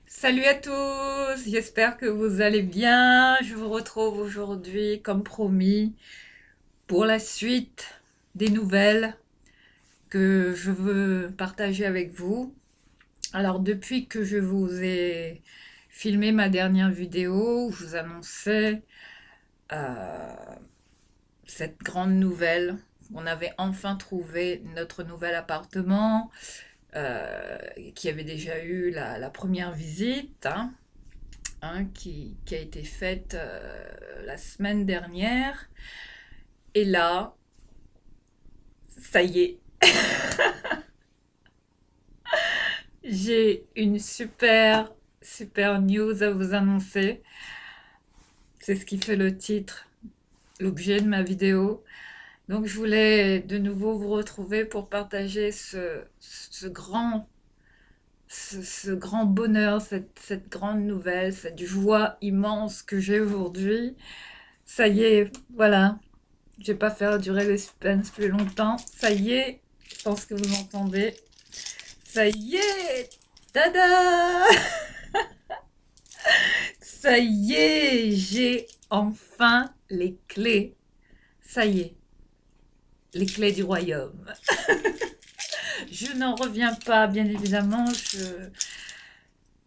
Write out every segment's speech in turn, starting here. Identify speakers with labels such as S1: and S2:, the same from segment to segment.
S1: Salut à tous, j'espère que vous allez bien. Je vous retrouve aujourd'hui, comme promis, pour la suite des nouvelles que je veux partager avec vous. Alors, depuis que je vous ai filmé ma dernière vidéo où je vous annonçais euh, cette grande nouvelle, on avait enfin trouvé notre nouvel appartement, euh, qui avait déjà eu la première visite, qui a été faite la semaine dernière. Et là, ça y est, j'ai une super news à vous annoncer. C'est ce qui fait le titre, l'objet de ma vidéo. Donc je voulais de nouveau vous retrouver pour partager ce grand bonheur, cette grande nouvelle, cette joie immense que j'ai aujourd'hui. Ça y est, voilà, je vais pas faire durer le suspense plus longtemps. Ça y est, je pense que vous entendez. Ça y est, tada! Ça y est, j'ai enfin les clés. Ça y est, les clés du royaume. Je n'en reviens pas, bien évidemment.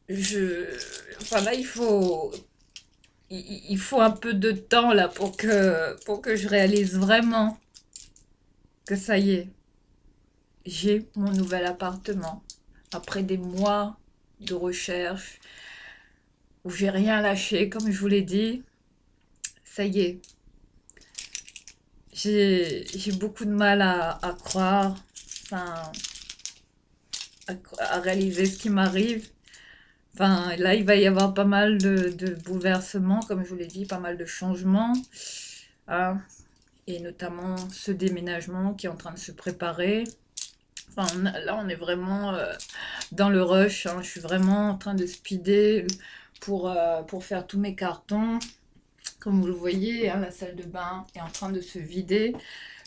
S1: Je, enfin là, il faut un peu de temps là pour que je réalise vraiment que ça y est, j'ai mon nouvel appartement. Après des mois de recherche où j'ai rien lâché, comme je vous l'ai dit, ça y est. J'ai beaucoup de mal à croire, enfin, à réaliser ce qui m'arrive. Enfin, là, il va y avoir pas mal de bouleversements, comme je vous l'ai dit, pas mal de changements, hein, et notamment ce déménagement qui est en train de se préparer. Enfin, là, on est vraiment dans le rush, hein. Je suis vraiment en train de speeder pour faire tous mes cartons. Comme vous le voyez, hein, la salle de bain est en train de se vider.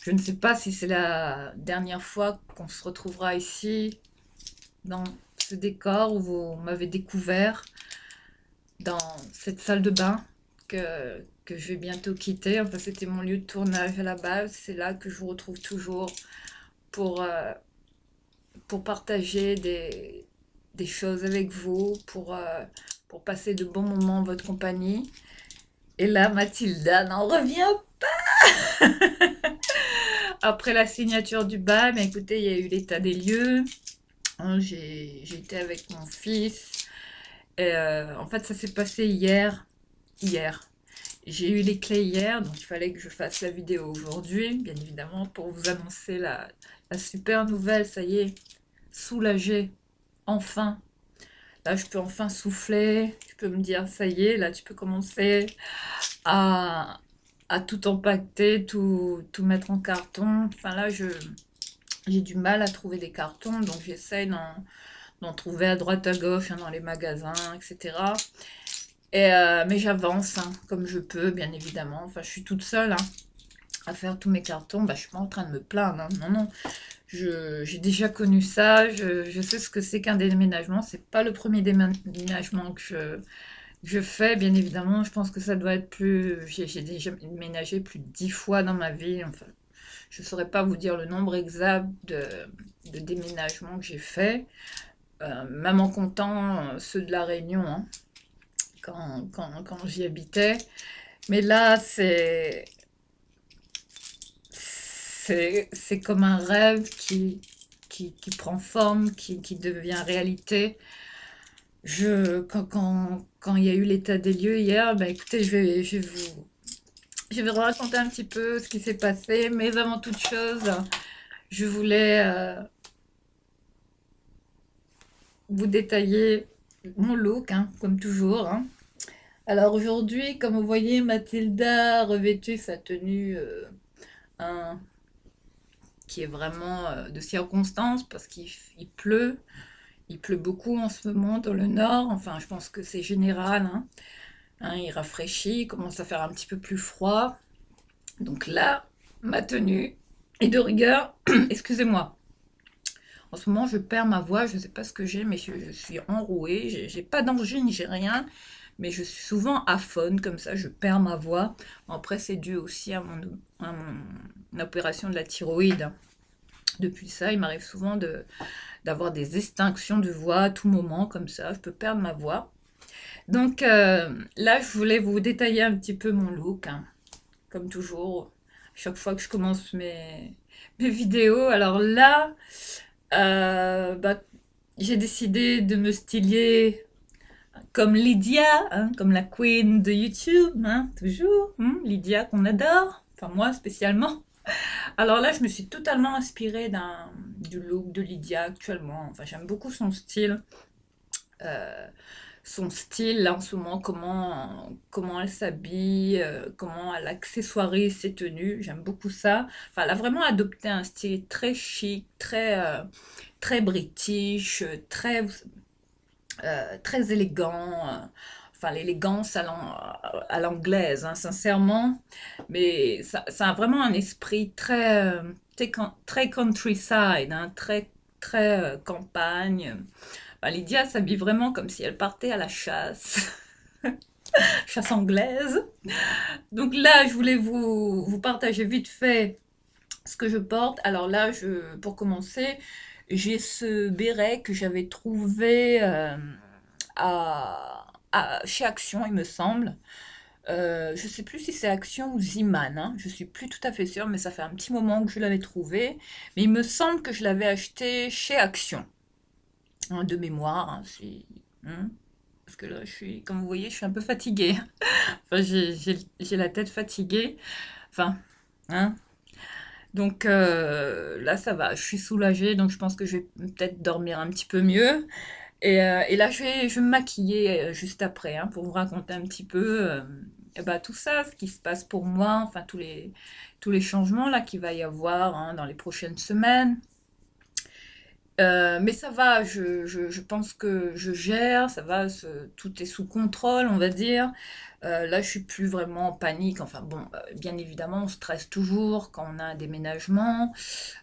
S1: Je ne sais pas si c'est la dernière fois qu'on se retrouvera ici, dans ce décor où vous m'avez découvert, dans cette salle de bain que je vais bientôt quitter. Enfin, c'était mon lieu de tournage à la base. C'est là que je vous retrouve toujours pour, euh, pour partager des choses avec vous, pour passer de bons moments en votre compagnie. Et là, Mathilda n'en revient après la signature du bail. Mais écoutez, il y a eu l'état des lieux. Hein, j'ai été avec mon fils. Et en fait, ça s'est passé hier. Hier. J'ai eu les clés hier, donc il fallait que je fasse la vidéo aujourd'hui, bien évidemment, pour vous annoncer la super nouvelle. Ça y est, soulagée. Enfin. Là, je peux enfin souffler. Je peux me dire, ça y est, là, tu peux commencer à, à tout empaqueter, tout mettre en carton. Enfin, là, j'ai du mal à trouver des cartons, donc j'essaye d'en trouver à droite à gauche, hein, dans les magasins, etc. Mais j'avance, hein, comme je peux, bien évidemment. Enfin, je suis toute seule, hein, à faire tous mes cartons. Bah, je suis pas en train de me plaindre, hein. Non, non. J'ai déjà connu ça. Je sais ce que c'est qu'un déménagement. C'est pas le premier déménagement que je fais, bien évidemment. Je pense que ça doit être plus. J'ai déjà déménagé plus de 10 fois dans ma vie. Enfin, je ne saurais pas vous dire le nombre exact de déménagements que j'ai fait, même en comptant ceux de la Réunion, hein, quand j'y habitais. Mais là, c'est comme un rêve qui prend forme, qui devient réalité. Quand il y a eu l'état des lieux hier, bah écoutez, je vais vous raconter un petit peu ce qui s'est passé, mais avant toute chose, je voulais vous détailler mon look, hein, comme toujours, hein. Alors aujourd'hui, comme vous voyez, Mathilda a revêtu sa tenue hein, qui est vraiment de circonstance parce qu'il pleut. Il pleut beaucoup en ce moment dans le nord. Enfin, je pense que c'est général, hein. Hein, il rafraîchit, il commence à faire un petit peu plus froid. Donc là, ma tenue est de rigueur. Excusez-moi. En ce moment, je perds ma voix, je ne sais pas ce que j'ai, mais je suis enrouée, j'ai pas d'angine, j'ai rien, mais je suis souvent aphone, comme ça, je perds ma voix. Après, c'est dû aussi à mon opération de la thyroïde. Depuis ça, il m'arrive souvent d'avoir des extinctions de voix à tout moment, comme ça, je peux perdre ma voix. Donc là, je voulais vous détailler un petit peu mon look, hein, comme toujours, chaque fois que je commence mes vidéos. Alors là, bah, j'ai décidé de me styler comme Lydia, hein, comme la queen de YouTube, hein, toujours, hein, Lydia qu'on adore, enfin moi spécialement. Alors là, je me suis totalement inspirée du look de Lydia actuellement. Enfin, j'aime beaucoup euh, son style là en ce moment, comment elle s'habille, comment elle accessoirise ses tenues. J'aime beaucoup ça. Enfin, elle a vraiment adopté un style très chic, très british, très élégant. Enfin, l'élégance à l'anglaise, hein, sincèrement. Mais ça a vraiment un esprit très countryside, hein, très campagne. Enfin, Lydia s'habille vraiment comme si elle partait à la chasse, chasse anglaise. Donc là, je voulais vous partager vite fait ce que je porte. Alors là, pour commencer, j'ai ce béret que j'avais trouvé chez Action, il me semble. Je sais plus si c'est Action ou Ziman, hein. Je suis plus tout à fait sûre, mais ça fait un petit moment que je l'avais trouvé. Mais il me semble que je l'avais acheté chez Action, hein, de mémoire, hein, hein. Parce que là, comme vous voyez, je suis un peu fatiguée. Enfin, j'ai la tête fatiguée. Enfin, hein. Donc là, ça va, je suis soulagée, donc je pense que je vais peut-être dormir un petit peu mieux. Et là, je vais me maquiller juste après, hein, pour vous raconter un petit peu eh ben, tout ça, ce qui se passe pour moi, enfin tous les changements là qu'il va y avoir, hein, dans les prochaines semaines. Mais ça va, je pense que je gère, ça va, tout est sous contrôle, on va dire. Là, je suis plus vraiment en panique. Enfin bon, bien évidemment, on stresse toujours quand on a un déménagement.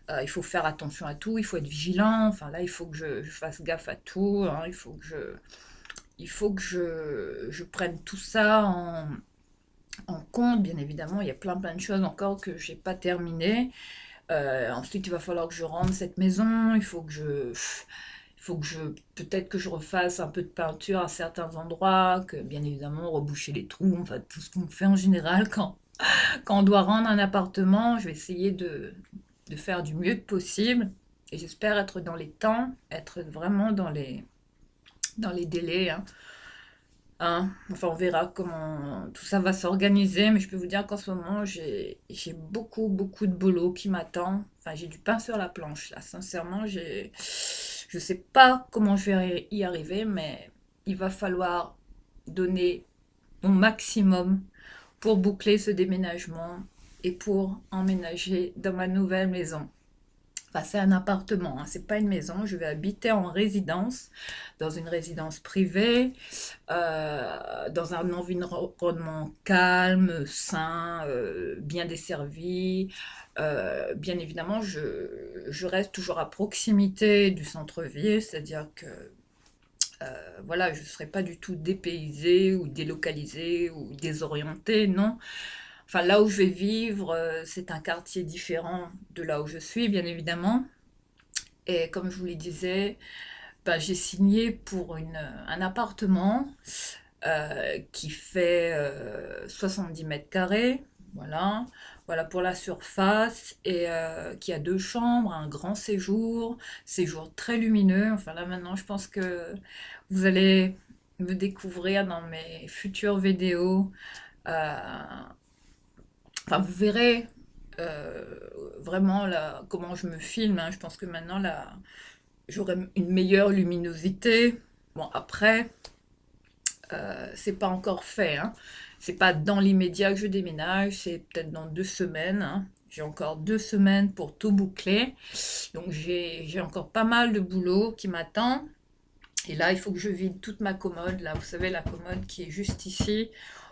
S1: Il faut faire attention à tout, il faut être vigilant. Enfin là, il faut que je fasse gaffe à tout, hein. Il faut que je prenne tout ça en compte. Bien évidemment, il y a plein de choses encore que j'ai pas terminées. Ensuite, il va falloir que je rende cette maison. Il faut que je, peut-être que je refasse un peu de peinture à certains endroits, que bien évidemment reboucher les trous, enfin tout ce qu'on fait en général quand on doit rendre un appartement. Je vais essayer de faire du mieux possible et j'espère être dans les temps, être vraiment dans les délais, hein. Enfin, on verra comment tout ça va s'organiser, mais je peux vous dire qu'en ce moment, j'ai beaucoup de boulot qui m'attend. Enfin, j'ai du pain sur la planche, là. Sincèrement, je sais pas comment je vais y arriver, mais il va falloir donner mon maximum pour boucler ce déménagement et pour emménager dans ma nouvelle maison. Enfin, c'est un appartement, hein, c'est pas une maison. Je vais habiter en résidence, dans une résidence privée, dans un environnement calme, sain, bien desservi. Bien évidemment, je reste toujours à proximité du centre-ville, c'est-à-dire que voilà, je ne serai pas du tout dépaysée ou délocalisée ou désorientée, non. Enfin, là où je vais vivre, c'est un quartier différent de là où je suis, bien évidemment. Et comme je vous le disais, bah, j'ai signé pour un appartement qui fait 70 mètres carrés. Voilà. Voilà pour la surface. Et qui a 2 chambres, un grand séjour très lumineux. Enfin là maintenant, je pense que vous allez me découvrir dans mes futures vidéos. Euh, Enfin, vous verrez euh, vraiment là, comment je me filme, hein. Je pense que maintenant, là, j'aurai une meilleure luminosité. Bon, après, c'est pas encore fait, hein. C'est pas dans l'immédiat que je déménage, c'est peut-être dans 2 semaines, hein. J'ai encore 2 semaines pour tout boucler. Donc, j'ai encore pas mal de boulot qui m'attend. Et là, il faut que je vide toute ma commode. Là, vous savez, la commode qui est juste ici,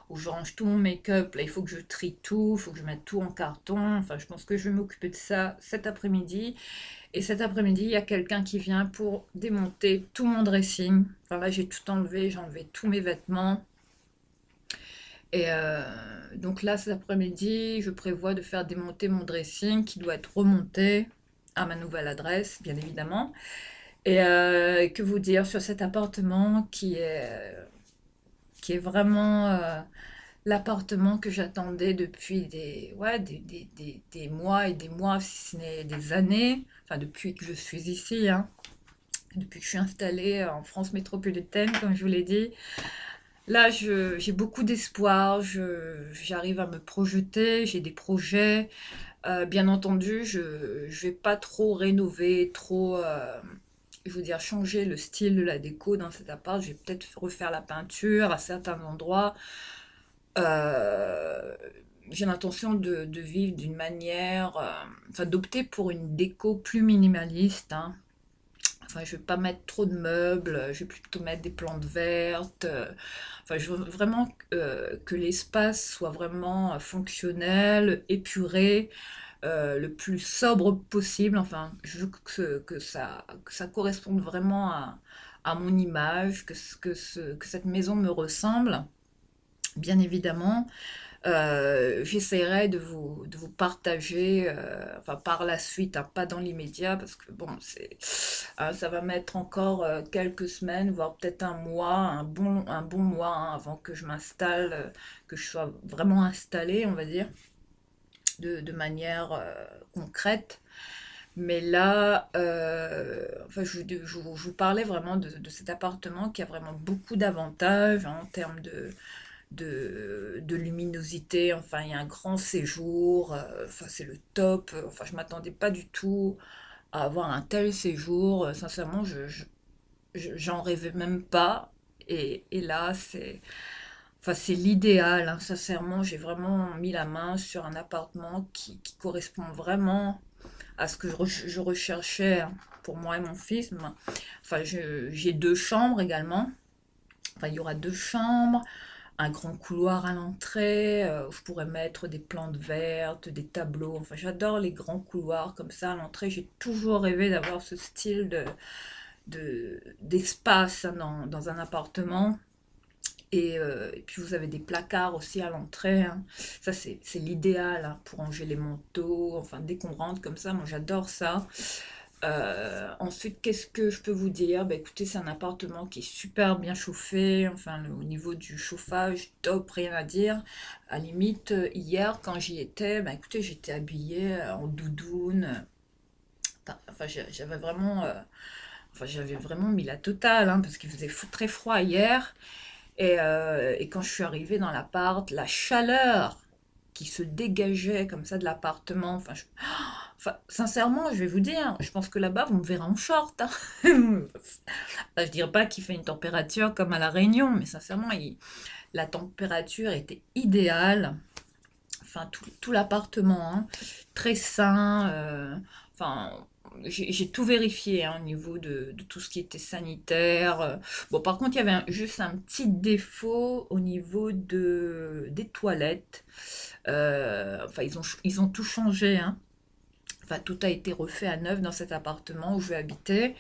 S1: où je range tout mon make-up. Là, il faut que je trie tout, il faut que je mette tout en carton. Enfin, je pense que je vais m'occuper de ça cet après-midi. Et cet après-midi, il y a quelqu'un qui vient pour démonter tout mon dressing. Enfin, là, j'ai tout enlevé, j'ai enlevé tous mes vêtements. Et donc là, cet après-midi, je prévois de faire démonter mon dressing qui doit être remonté à ma nouvelle adresse, bien évidemment. Et que vous dire sur cet appartement qui est vraiment l'appartement que j'attendais depuis des mois et des mois, si ce n'est des années, enfin depuis que je suis ici, hein, depuis que je suis installée en France métropolitaine, comme je vous l'ai dit. Là, j'ai beaucoup d'espoir, j'arrive à me projeter, j'ai des projets. Bien entendu, je vais pas trop rénover, trop, je veux dire, changer le style de la déco dans cet appart. Je vais peut-être refaire la peinture à certains endroits. Euh, j'ai l'intention de vivre d'une manière, enfin d'opter pour une déco plus minimaliste, hein. Enfin, je vais pas mettre trop de meubles, je vais plutôt mettre des plantes vertes. Enfin, je veux vraiment que l'espace soit vraiment fonctionnel, épuré, le plus sobre possible. Enfin, je veux que ça corresponde vraiment à mon image, que cette maison me ressemble, bien évidemment. J'essaierai de vous partager, enfin par la suite, hein, pas dans l'immédiat, parce que bon, ça va mettre encore quelques semaines, voire peut-être un mois, un bon mois, hein, avant que je m'installe, que je sois vraiment installée, on va dire, de manière concrète. Mais là, enfin, je vous parlais vraiment de cet appartement qui a vraiment beaucoup d'avantages, hein, en termes de luminosité. Enfin, il y a un grand séjour, enfin, c'est le top. Enfin, je m'attendais pas du tout à avoir un tel séjour. Sincèrement, j'en rêvais même pas. Et là, enfin, c'est l'idéal, hein. Sincèrement, j'ai vraiment mis la main sur un appartement qui correspond vraiment à ce que je recherchais, hein, pour moi et mon fils. Enfin, j'ai deux chambres également. Enfin, il y aura deux chambres, un grand couloir à l'entrée, où je pourrais mettre des plantes vertes, des tableaux. Enfin, j'adore les grands couloirs comme ça à l'entrée. J'ai toujours rêvé d'avoir ce style d'espace, hein, dans un appartement. Et puis vous avez des placards aussi à l'entrée, hein. Ça, c'est l'idéal, hein, pour ranger les manteaux. Enfin, dès qu'on rentre comme ça, moi j'adore ça. Ensuite, qu'est-ce que je peux vous dire? Bah écoutez, c'est un appartement qui est super bien chauffé. Enfin, au niveau du chauffage, top, rien à dire. À la limite, hier, quand j'y étais, bah écoutez, j'étais habillée en doudoune. Enfin, j'avais vraiment mis la totale, hein, parce qu'il faisait très froid hier. Et quand je suis arrivée dans l'appart, la chaleur qui se dégageait comme ça de l'appartement, enfin, sincèrement, je vais vous dire, je pense que là-bas, vous me verrez en short, hein. Enfin, je dirais pas qu'il fait une température comme à La Réunion, mais sincèrement, la température était idéale. Enfin, tout l'appartement, hein, très sain. Enfin, j'ai tout vérifié, hein, au niveau de tout ce qui était sanitaire. Bon, par contre, il y avait juste un petit défaut au niveau des toilettes. Enfin, ils ont tout changé, hein. Enfin, tout a été refait à neuf dans cet appartement où je vais habiter.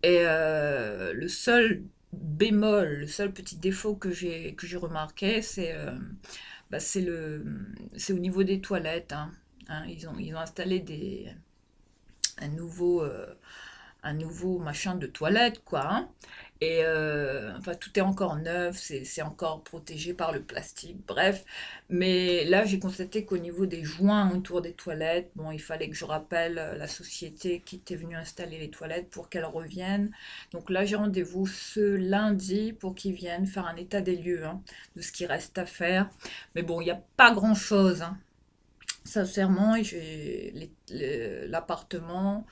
S1: Et le seul bémol, le seul petit défaut que j'ai remarqué, bah, c'est au niveau des toilettes, hein. Hein, ils ont installé un nouveau, euh, un nouveau machin de toilette, quoi, hein. Et enfin, tout est encore neuf, c'est encore protégé par le plastique, bref. Mais là, j'ai constaté qu'au niveau des joints autour des toilettes, bon, il fallait que je rappelle la société qui était venue installer les toilettes pour qu'elle revienne. Donc là, j'ai rendez-vous ce lundi pour qu'ils viennent faire un état des lieux, hein, de ce qui reste à faire. Mais bon, il n'y a pas grand-chose, hein. Sincèrement, l'appartement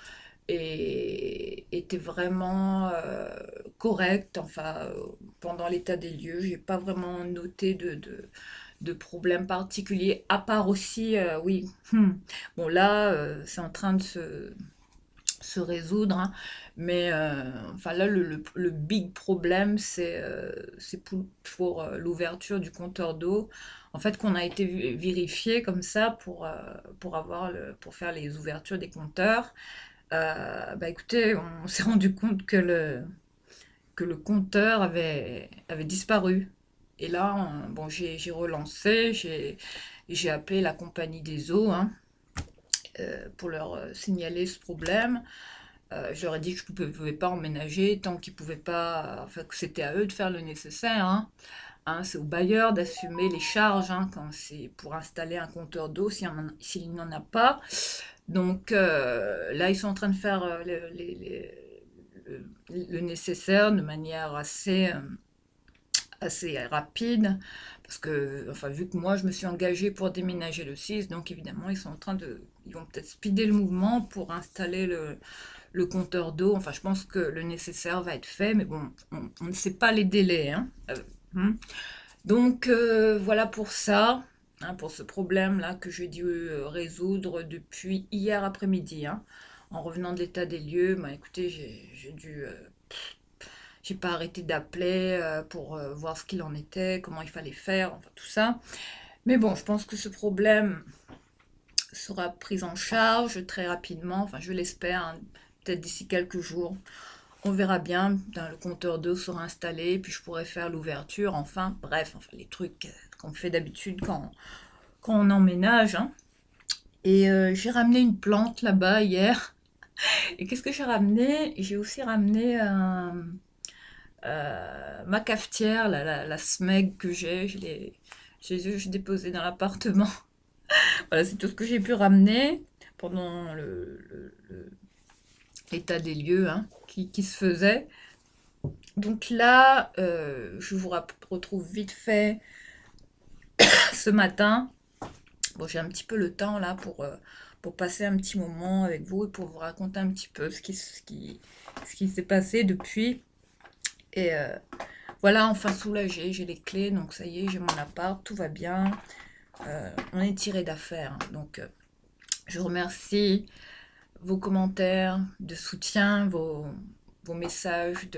S1: était vraiment correct. Enfin, pendant l'état des lieux, j'ai pas vraiment noté de problème particulier, à part aussi, oui, bon là, c'est en train se résoudre, hein. Mais enfin là, le big problème, c'est pour l'ouverture du compteur d'eau. En fait, qu'on a été vérifié comme ça pour faire les ouvertures des compteurs. Bah écoutez, on s'est rendu compte que le compteur avait disparu. Et là, bon, j'ai relancé, j'ai appelé la compagnie des eaux, hein, pour leur signaler ce problème. Je leur ai dit que je ne pouvais pas emménager tant qu'ils ne pouvaient pas, enfin que c'était à eux de faire le nécessaire, hein. Hein, c'est au bailleur d'assumer les charges, hein, quand c'est pour installer un compteur d'eau s'il n'en a pas. Donc là, ils sont en train de faire le nécessaire de manière assez rapide, parce que, enfin, vu que moi, je me suis engagée pour déménager le 6, donc évidemment, ils vont peut-être speeder le mouvement pour installer le compteur d'eau. Enfin, je pense que le nécessaire va être fait, mais bon, on ne sait pas les délais, hein. Hmm. Donc, voilà pour ça, hein, pour ce problème-là que j'ai dû résoudre depuis hier après-midi, hein. En revenant de l'état des lieux, bah, écoutez, j'ai pas arrêté d'appeler pour voir ce qu'il en était, comment il fallait faire, enfin tout ça. Mais bon, je pense que ce problème sera pris en charge très rapidement, enfin je l'espère, hein, peut-être d'ici quelques jours. On verra bien, le compteur d'eau sera installé, puis je pourrai faire l'ouverture, enfin, bref, enfin les trucs qu'on fait d'habitude quand on emménage, hein. Et j'ai ramené une plante là-bas hier. Et qu'est-ce que j'ai ramené? J'ai aussi ramené ma cafetière, la Smeg que j'ai déposée dans l'appartement. Voilà, c'est tout ce que j'ai pu ramener pendant l'état des lieux, hein, qui se faisait. Donc là, je vous retrouve vite fait ce matin. Bon, j'ai un petit peu le temps là pour passer un petit moment avec vous et pour vous raconter un petit peu ce qui s'est passé depuis. Et voilà, enfin soulagée, j'ai les clés, donc ça y est, j'ai mon appart, tout va bien. On est tiré d'affaire, hein. Donc je remercie vos commentaires de soutien, vos messages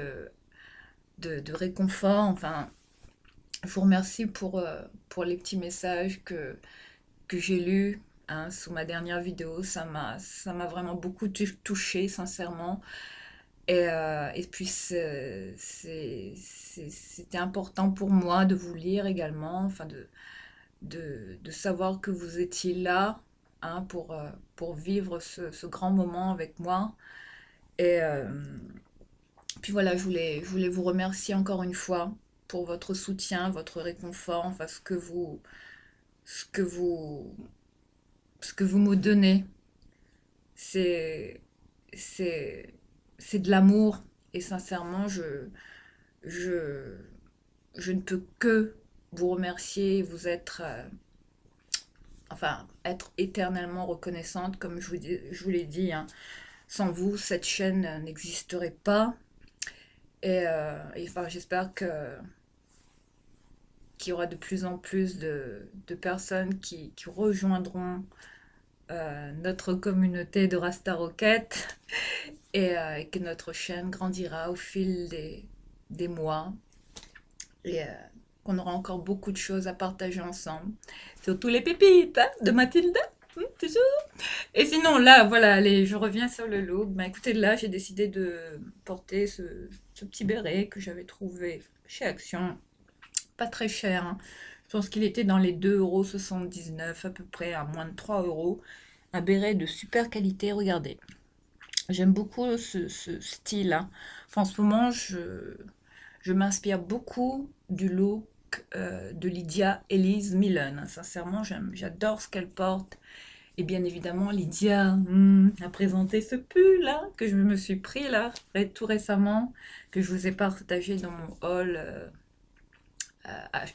S1: de réconfort. Enfin, je vous remercie pour les petits messages que j'ai lus, hein, sous ma dernière vidéo. Ça m'a vraiment beaucoup touchée, sincèrement. Et puis, c'était important pour moi de vous lire également, enfin de savoir que vous étiez là, hein, pour vivre ce grand moment avec moi. Et puis voilà, je voulais vous remercier encore une fois pour votre soutien, votre réconfort, enfin ce que vous, ce que vous me donnez. C'est, c'est, c'est de l'amour. Et sincèrement, je, je ne peux que vous remercier, être éternellement reconnaissante, comme je vous l'ai dit, hein. Sans vous, cette chaîne n'existerait pas. Et enfin, j'espère qu'il y aura de plus en plus de personnes qui rejoindront notre communauté de Rasta Rocket et que notre chaîne grandira au fil des mois et qu'on aura encore beaucoup de choses à partager ensemble. Surtout les pépites, hein, de Mathilde, toujours. Et sinon, là, voilà, allez, je reviens sur le look. Bah, écoutez, là, j'ai décidé de porter ce petit béret que j'avais trouvé chez Action. Pas très cher, hein. Je pense qu'il était dans les 2,79 € à peu près, à moins de 3 €. Un béret de super qualité, regardez. J'aime beaucoup ce style, hein. Enfin, en ce moment, je m'inspire beaucoup du look de Lydia Elise Millen, hein. Sincèrement, j'adore ce qu'elle porte. Et bien évidemment, Lydia a présenté ce pull là que je me suis pris là tout récemment, que je vous ai partagé dans mon haul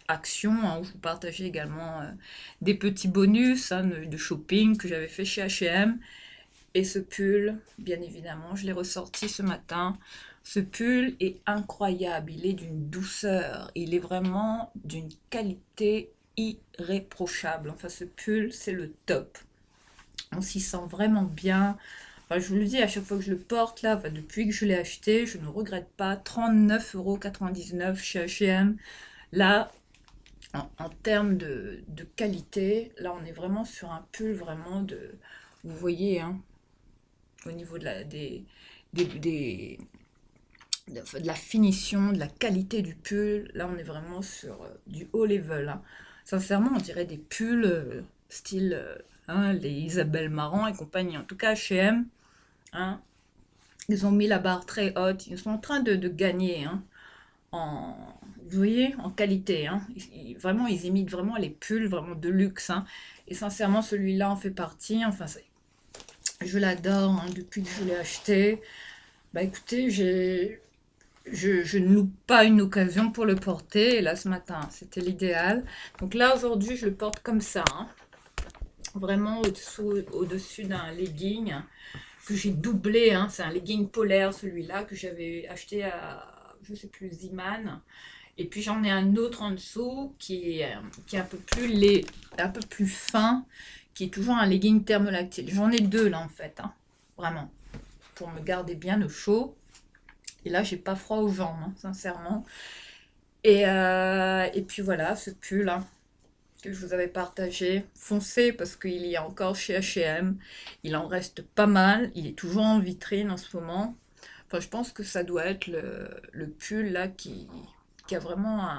S1: Action, hein, où je vous partageais également des petits bonus, hein, de shopping que j'avais fait chez H&M. Et ce pull, bien évidemment, je l'ai ressorti ce matin. Ce pull est incroyable, il est d'une douceur, il est vraiment d'une qualité irréprochable. Enfin, ce pull, c'est le top. On s'y sent vraiment bien. Enfin, je vous le dis, à chaque fois que je le porte, là, enfin, depuis que je l'ai acheté, je ne regrette pas. 39,99 € chez H&M. Là, en termes de qualité, là, on est vraiment sur un pull vraiment de... Vous voyez, hein, au niveau des, de la finition, de la qualité du pull, là, on est vraiment sur du haut level, hein. Sincèrement, on dirait des pulls style hein, les Isabelle Marant et compagnie. En tout cas, H&M, hein, ils ont mis la barre très haute. Ils sont en train de gagner hein, en, vous voyez, en qualité. Hein. Vraiment, ils imitent vraiment les pulls vraiment de luxe. Hein. Et sincèrement, celui-là en fait partie. Enfin, je l'adore hein, depuis que je l'ai acheté. Bah écoutez, je ne loupe pas une occasion pour le porter. Et là, ce matin, c'était l'idéal. Donc là, aujourd'hui, je le porte comme ça. Hein. Vraiment au-dessus d'un legging que j'ai doublé. Hein. C'est un legging polaire, celui-là, que j'avais acheté à, je sais plus, Ziman. Et puis j'en ai un autre en dessous qui est un peu plus fin, qui est toujours un legging thermolactyle. J'en ai deux là en fait, hein, vraiment, pour me garder bien au chaud. Et là, j'ai pas froid aux jambes, hein, sincèrement. Et puis voilà, ce pull là que je vous avais partagé, foncé parce qu'il y a encore chez H&M. Il en reste pas mal. Il est toujours en vitrine en ce moment. Enfin, je pense que ça doit être le pull là qui a vraiment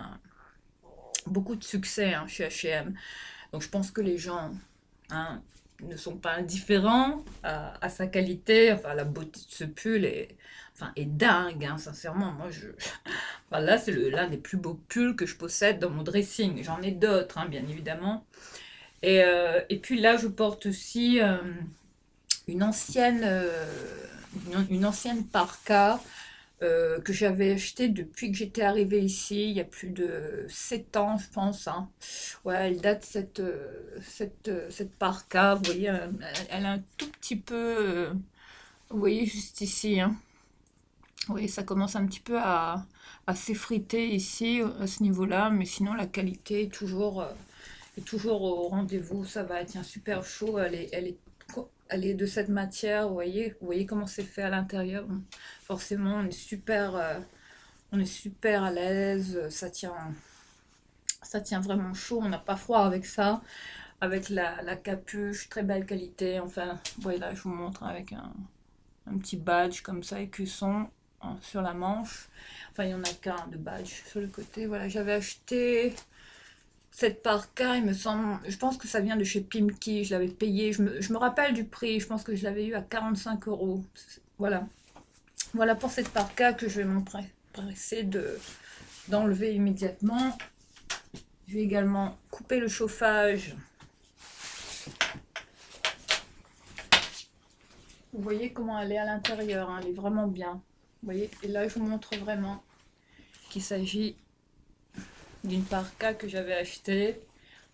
S1: beaucoup de succès hein, chez H&M. Donc je pense que les gens hein, ne sont pas indifférents à sa qualité. Enfin, la beauté de ce pull est dingue, hein, sincèrement. Moi, enfin, là, c'est l'un des plus beaux pulls que je possède dans mon dressing. J'en ai d'autres, hein, bien évidemment. Et puis là, je porte aussi une ancienne, euh, une ancienne parka que j'avais acheté depuis que j'étais arrivée ici, il y a plus de 7 ans, je pense. Hein. Ouais, elle date cette parka. Vous voyez, elle a un tout petit peu. Vous voyez, juste ici. Hein. Vous voyez, ça commence un petit peu à s'effriter ici, à ce niveau-là. Mais sinon, la qualité est toujours au rendez-vous. Ça va, elle tient super chaud. Elle est de cette matière, vous voyez comment c'est fait à l'intérieur. Forcément, on est super à l'aise, ça tient vraiment chaud, on n'a pas froid avec ça, avec la capuche, très belle qualité. Enfin, voilà, je vous montre avec un petit badge comme ça, écusson hein, sur la manche. Enfin, il n'y en a qu'un de badge sur le côté. Voilà, j'avais acheté cette parka, il me semble, je pense que ça vient de chez Pimki, je l'avais payé, je me rappelle du prix, je pense que je l'avais eu à 45 euros. Voilà. Voilà pour cette parka que je vais m'empresser d'enlever immédiatement. Je vais également couper le chauffage. Vous voyez comment elle est à l'intérieur, hein, elle est vraiment bien. Vous voyez, et là je vous montre vraiment qu'il s'agit d'une parka que j'avais achetée.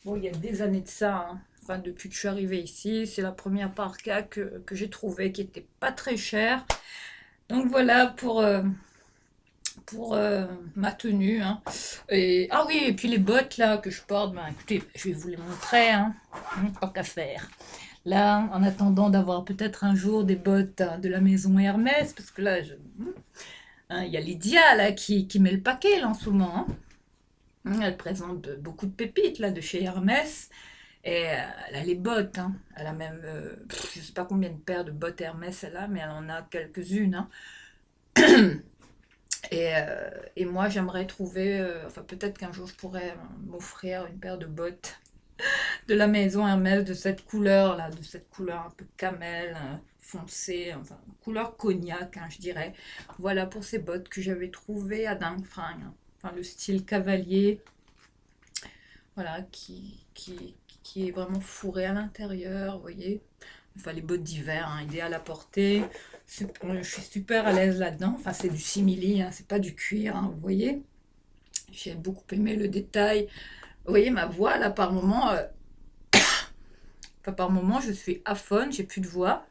S1: Bon, il y a des années de ça, hein. Enfin, depuis que je suis arrivée ici, c'est la première parka que j'ai trouvée qui était pas très chère. Donc voilà pour ma tenue. Hein. Ah oui, et puis les bottes là que je porte, ben, écoutez, je vais vous les montrer, hein. Tant qu'à faire. Là, en attendant d'avoir peut-être un jour des bottes hein, de la maison Hermès, parce que là, hein, il y a Lydia là qui met le paquet là en ce moment. Hein. Elle présente beaucoup de pépites là de chez Hermès. Et elle a les bottes, hein. Elle a même, je sais pas combien de paires de bottes Hermès elle a, mais elle en a quelques-unes. Hein. Et moi, j'aimerais trouver, enfin peut-être qu'un jour je pourrais m'offrir une paire de bottes de la maison Hermès de cette couleur là, de cette couleur un peu camel, foncé, enfin couleur cognac, hein, je dirais. Voilà pour ces bottes que j'avais trouvées à Dingue-Fringue. Hein. Enfin le style cavalier, voilà, qui est vraiment fourré à l'intérieur, vous voyez. Enfin les bottes d'hiver, hein, idéales à porter. Je suis super à l'aise là-dedans. Enfin, c'est du simili, hein, c'est pas du cuir, hein, vous voyez. J'ai beaucoup aimé le détail. Vous voyez ma voix là par moment, enfin, par moment je suis aphone, j'ai plus de voix.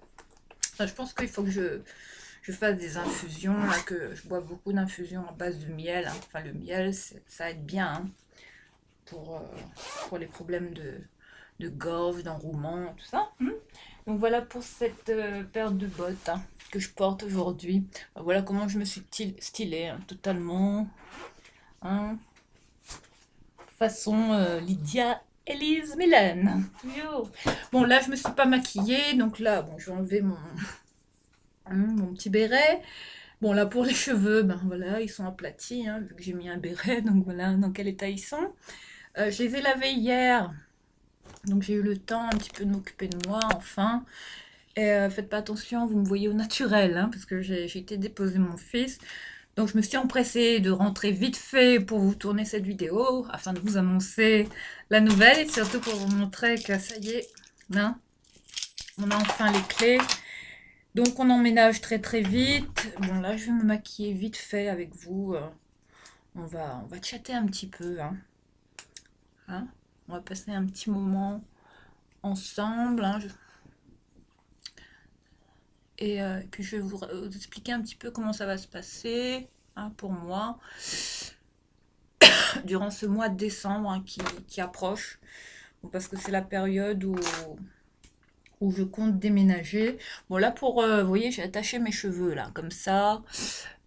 S1: Enfin, je pense qu'il faut que je fasse des infusions, là, que je bois beaucoup d'infusions à base de miel. Hein. Enfin, le miel, ça aide bien hein, pour les problèmes de gorge, d'enrouement, tout ça. Donc voilà pour cette paire de bottes hein, que je porte aujourd'hui. Voilà comment je me suis stylée hein, totalement. Hein, façon Lydia Elise Mylène. Yo. Bon là je me suis pas maquillée, donc là bon je vais enlever mon petit béret. Bon là pour les cheveux, ben voilà, ils sont aplatis, hein, vu que j'ai mis un béret, donc voilà dans quel état ils sont. Je les ai lavés hier, donc j'ai eu le temps un petit peu de m'occuper de moi, enfin. Et faites pas attention, vous me voyez au naturel, hein, parce que j'ai été déposer mon fils. Donc je me suis empressée de rentrer vite fait pour vous tourner cette vidéo, afin de vous annoncer la nouvelle, et surtout pour vous montrer que ça y est, hein, on a enfin les clés. Donc on emménage très très vite. Bon là je vais me maquiller vite fait avec vous. On va chatter un petit peu. Hein. On va passer un petit moment ensemble. Et puis je vais vous expliquer un petit peu comment ça va se passer pour moi durant ce mois de décembre qui approche. Bon, parce que c'est la période où je compte déménager. Bon là vous voyez j'ai attaché mes cheveux là comme ça.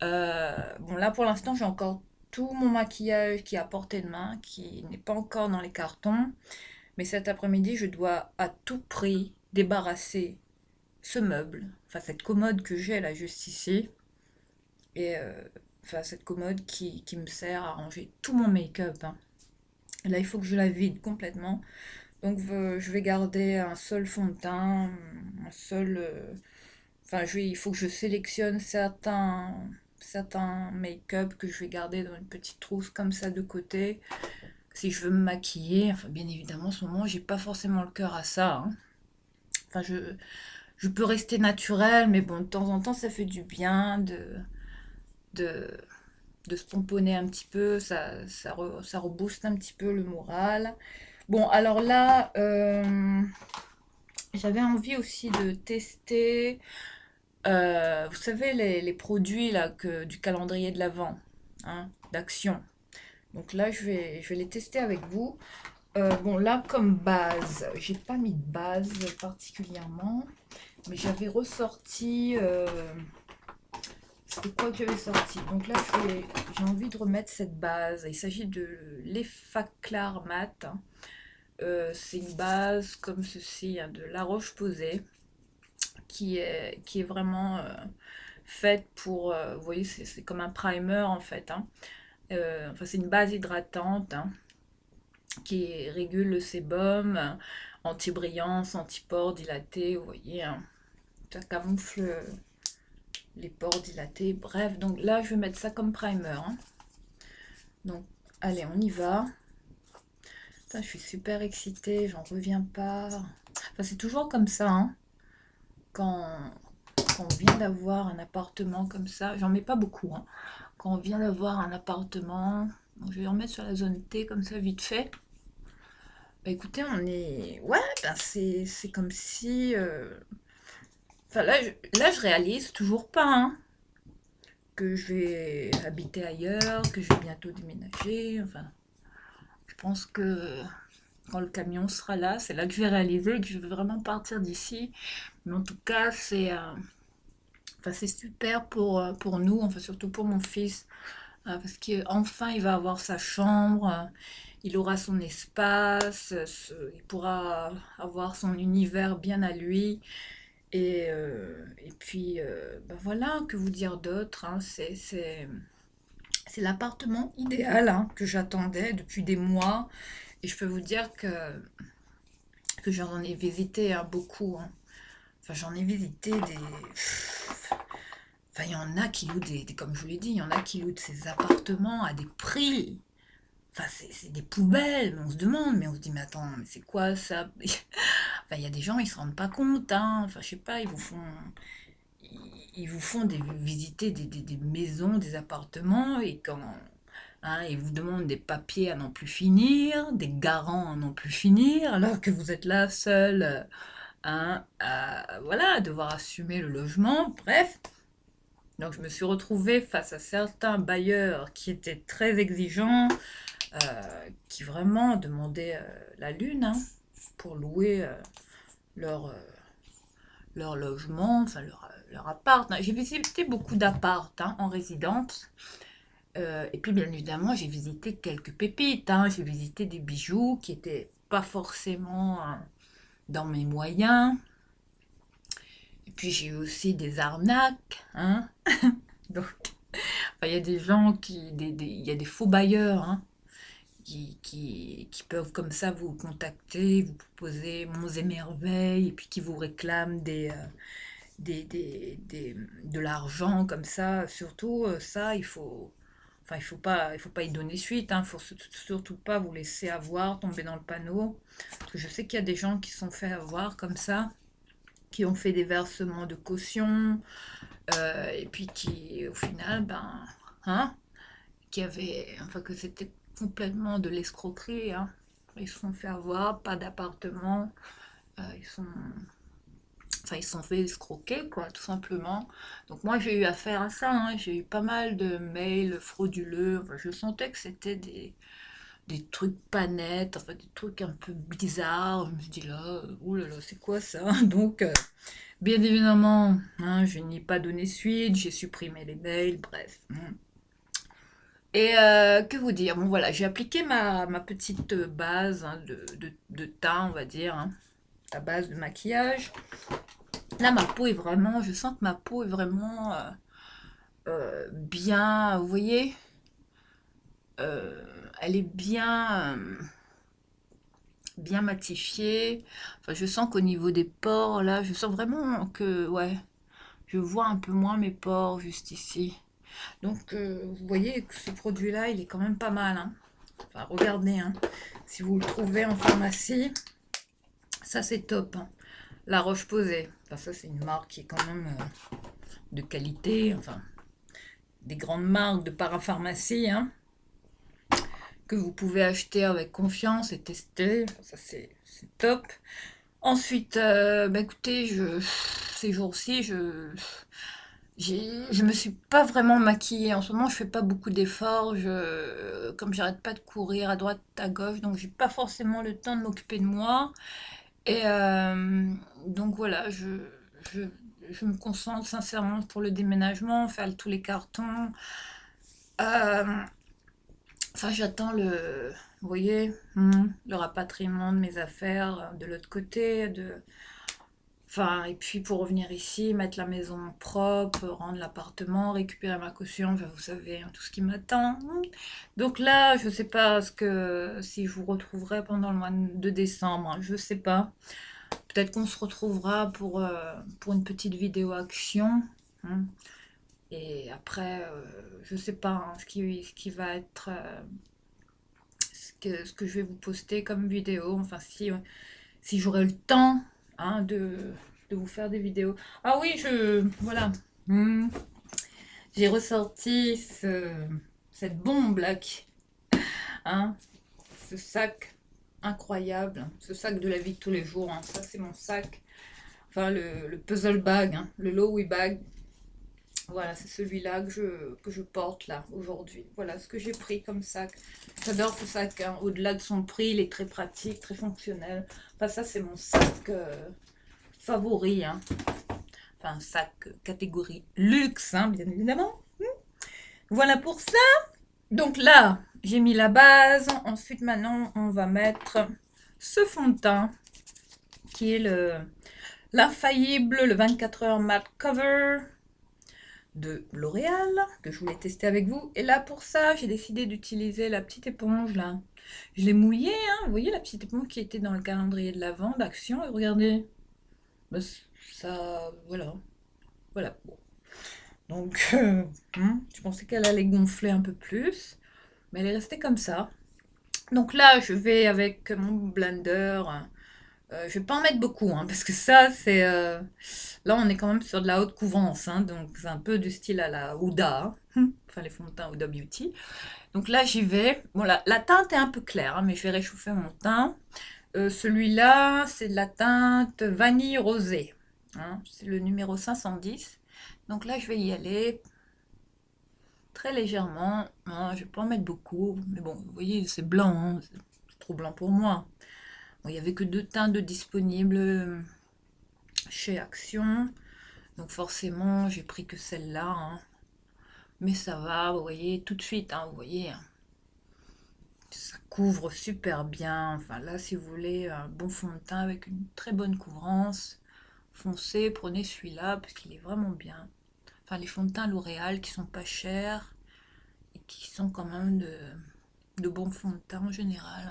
S1: Bon là pour l'instant j'ai encore tout mon maquillage qui est à portée de main, qui n'est pas encore dans les cartons. Mais cet après-midi je dois à tout prix débarrasser ce meuble, enfin cette commode que j'ai là juste ici. Et enfin cette commode qui me sert à ranger tout mon make-up. Là il faut que je la vide complètement. Donc je vais garder un seul fond de teint, un seul... Enfin, il faut que je sélectionne certains make-up que je vais garder dans une petite trousse comme ça de côté. Si je veux me maquiller, enfin bien évidemment en ce moment j'ai pas forcément le cœur à ça. Enfin je peux rester naturelle, mais bon de temps en temps ça fait du bien de, de se pomponner un petit peu, ça rebooste un petit peu le moral. Bon alors là, j'avais envie aussi de tester, vous savez, les produits là, du calendrier de l'Avent, d'Action. Donc là, je vais les tester avec vous. Bon, là, comme base, j'ai pas mis de base particulièrement, mais j'avais ressorti. C'était quoi que j'avais sorti? Donc là, j'ai envie de remettre cette base. Il s'agit de l'Effaclar Mat. C'est une base comme ceci, de La Roche-Posay, qui est vraiment faite pour, vous voyez, c'est comme un primer en fait. Enfin, c'est une base hydratante qui régule le sébum, anti-brillance, anti-pores dilatés, vous voyez, ça camoufle les pores dilatés. Bref, donc là, je vais mettre ça comme primer. Donc, allez, on y va. Putain, je suis super excitée, j'en reviens pas. Enfin, c'est toujours comme ça, quand on vient d'avoir un appartement comme ça. J'en mets pas beaucoup, quand on vient d'avoir un appartement. Donc, je vais en mettre sur la zone T comme ça, vite fait. Bah écoutez, on est... Ouais, ben c'est comme si... Enfin, là, je réalise toujours pas, que je vais habiter ailleurs, que je vais bientôt déménager. Enfin, je pense que quand le camion sera là, c'est là que je vais réaliser que je vais vraiment partir d'ici. Mais en tout cas, enfin, c'est super pour nous, enfin surtout pour mon fils, parce qu'enfin il va avoir sa chambre, il aura son espace, il pourra avoir son univers bien à lui. Et puis, ben voilà, que vous dire d'autre, c'est l'appartement idéal que j'attendais depuis des mois. Et je peux vous dire que j'en ai visité beaucoup. Enfin, j'en ai visité des... Enfin, il y en a qui louent comme je vous l'ai dit, il y en a qui louent ces appartements à des prix. Enfin, c'est des poubelles, mais on se demande, mais on se dit, mais attends, mais c'est quoi ça? Enfin, il y a des gens, ils se rendent pas compte, Enfin, je sais pas, ils vous font visiter des maisons, des appartements, et quand ils vous demandent des papiers à n'en plus finir, des garants à n'en plus finir, alors que vous êtes là seul, voilà, à devoir assumer le logement, bref. Donc je me suis retrouvée face à certains bailleurs qui étaient très exigeants, qui vraiment demandaient la lune. pour louer leur, leur logement, enfin leur appart. J'ai visité beaucoup d'apparts hein, en résidence. Et puis, bien évidemment, j'ai visité quelques pépites. Hein. J'ai visité des bijoux qui étaient pas forcément dans mes moyens. Et puis, j'ai eu aussi des arnaques. Hein. Donc, enfin, il y a des gens il y a des faux bailleurs hein, qui peuvent comme ça vous contacter, vous proposer monts et merveilles, et puis qui vous réclament de l'argent comme ça. Surtout, ça, il faut. Enfin, il faut pas y donner suite, hein. Faut surtout pas vous laisser avoir, tomber dans le panneau. Parce que je sais qu'il y a des gens qui se sont fait avoir comme ça, qui ont fait des versements de caution, et puis qui, au final, ben, hein, qui avaient, enfin, que c'était complètement de l'escroquerie, hein. Ils se sont fait avoir, pas d'appartement, ils sont, enfin, ils se sont fait escroquer, quoi, tout simplement. Donc moi, j'ai eu affaire à ça, hein. J'ai eu pas mal de mails frauduleux. Enfin, je sentais que c'était des trucs pas nets, enfin des trucs un peu bizarres. Je me suis dit là, oh là là, c'est quoi ça? Donc, bien évidemment, hein, je n'y ai pas donné suite, j'ai supprimé les mails, bref. Et que vous dire? Bon voilà, j'ai appliqué ma petite base hein, de teint, on va dire, hein, la base de maquillage. Là, ma peau est vraiment, je sens que ma peau est vraiment bien, vous voyez, euh, elle est bien, bien matifiée. Enfin, je sens qu'au niveau des pores, là, je sens vraiment que, ouais, je vois un peu moins mes pores juste ici. Donc, vous voyez que ce produit-là, il est quand même pas mal. Hein. Enfin, regardez, hein. Si vous le trouvez en pharmacie, ça c'est top. Hein. La Roche-Posay. Enfin, ça c'est une marque qui est quand même de qualité. Enfin, des grandes marques de parapharmacie, hein, que vous pouvez acheter avec confiance et tester. Ça, c'est top. Ensuite, bah, écoutez, ces jours-ci, je me suis pas vraiment maquillée. En ce moment, je fais pas beaucoup d'efforts. Comme j'arrête pas de courir à droite, à gauche, donc j'ai pas forcément le temps de m'occuper de moi. Et donc voilà, je, je me concentre sincèrement pour le déménagement, faire tous les cartons. Euh, Enfin, j'attends vous voyez, le rapatriement de mes affaires de l'autre côté, enfin, et puis pour revenir ici, mettre la maison propre, rendre l'appartement, récupérer ma caution, enfin, vous savez, hein, tout ce qui m'attend. Donc là, je sais pas si je vous retrouverai pendant le mois de décembre, hein, je sais pas. Peut-être qu'on se retrouvera pour une petite vidéo action. Hein. Et après, je sais pas hein, ce qui va être ce que je vais vous poster comme vidéo. Enfin, si j'aurai le temps hein, de vous faire des vidéos. Ah oui, voilà. J'ai ressorti cette bombe là, hein, ce sac incroyable, ce sac de la vie de tous les jours. Hein. Ça, c'est mon sac. Enfin, le puzzle bag, hein, le Lowy bag. Voilà, c'est celui-là que je porte là aujourd'hui. Voilà ce que j'ai pris comme sac. J'adore ce sac. Hein. Au-delà de son prix, il est très pratique, très fonctionnel. Enfin, ça, c'est mon sac favori. Hein. Enfin, un sac catégorie luxe, hein, bien évidemment. Voilà pour ça. Donc là, j'ai mis la base. Ensuite, maintenant, on va mettre ce fond de teint qui est l'infaillible, le 24 heures matte cover de L'Oréal, que je voulais tester avec vous. Et là, pour ça, j'ai décidé d'utiliser la petite éponge, là. Je l'ai mouillée, hein. Vous voyez la petite éponge qui était dans le calendrier de l'Avent d'Action. Et regardez. Bah, ça, voilà. Voilà. Bon. Donc, je pensais qu'elle allait gonfler un peu plus. Mais elle est restée comme ça. Donc là, je vais avec mon blender. Je vais pas en mettre beaucoup, hein, parce que ça, c'est... Là, on est quand même sur de la haute couvrance, hein, donc c'est un peu du style à la Huda, hein, enfin les fonds de teint Huda Beauty. Donc là, j'y vais. Bon, la teinte est un peu claire, hein, mais je vais réchauffer mon teint. Celui-là, c'est de la teinte vanille rosée. Hein, c'est le numéro 510. Donc là, je vais y aller très légèrement. Hein, je vais pas en mettre beaucoup, mais bon, vous voyez, c'est blanc, hein, c'est trop blanc pour moi. Bon, il n'y avait que 2 teintes de disponibles chez Action. Donc forcément, j'ai pris que celle-là, hein. Mais ça va, vous voyez, tout de suite, hein, vous voyez, hein, ça couvre super bien. Enfin là, si vous voulez un bon fond de teint avec une très bonne couvrance, foncez, prenez celui-là parce qu'il est vraiment bien. Enfin, les fonds de teint L'Oréal qui sont pas chers et qui sont quand même de bons fonds de teint en général.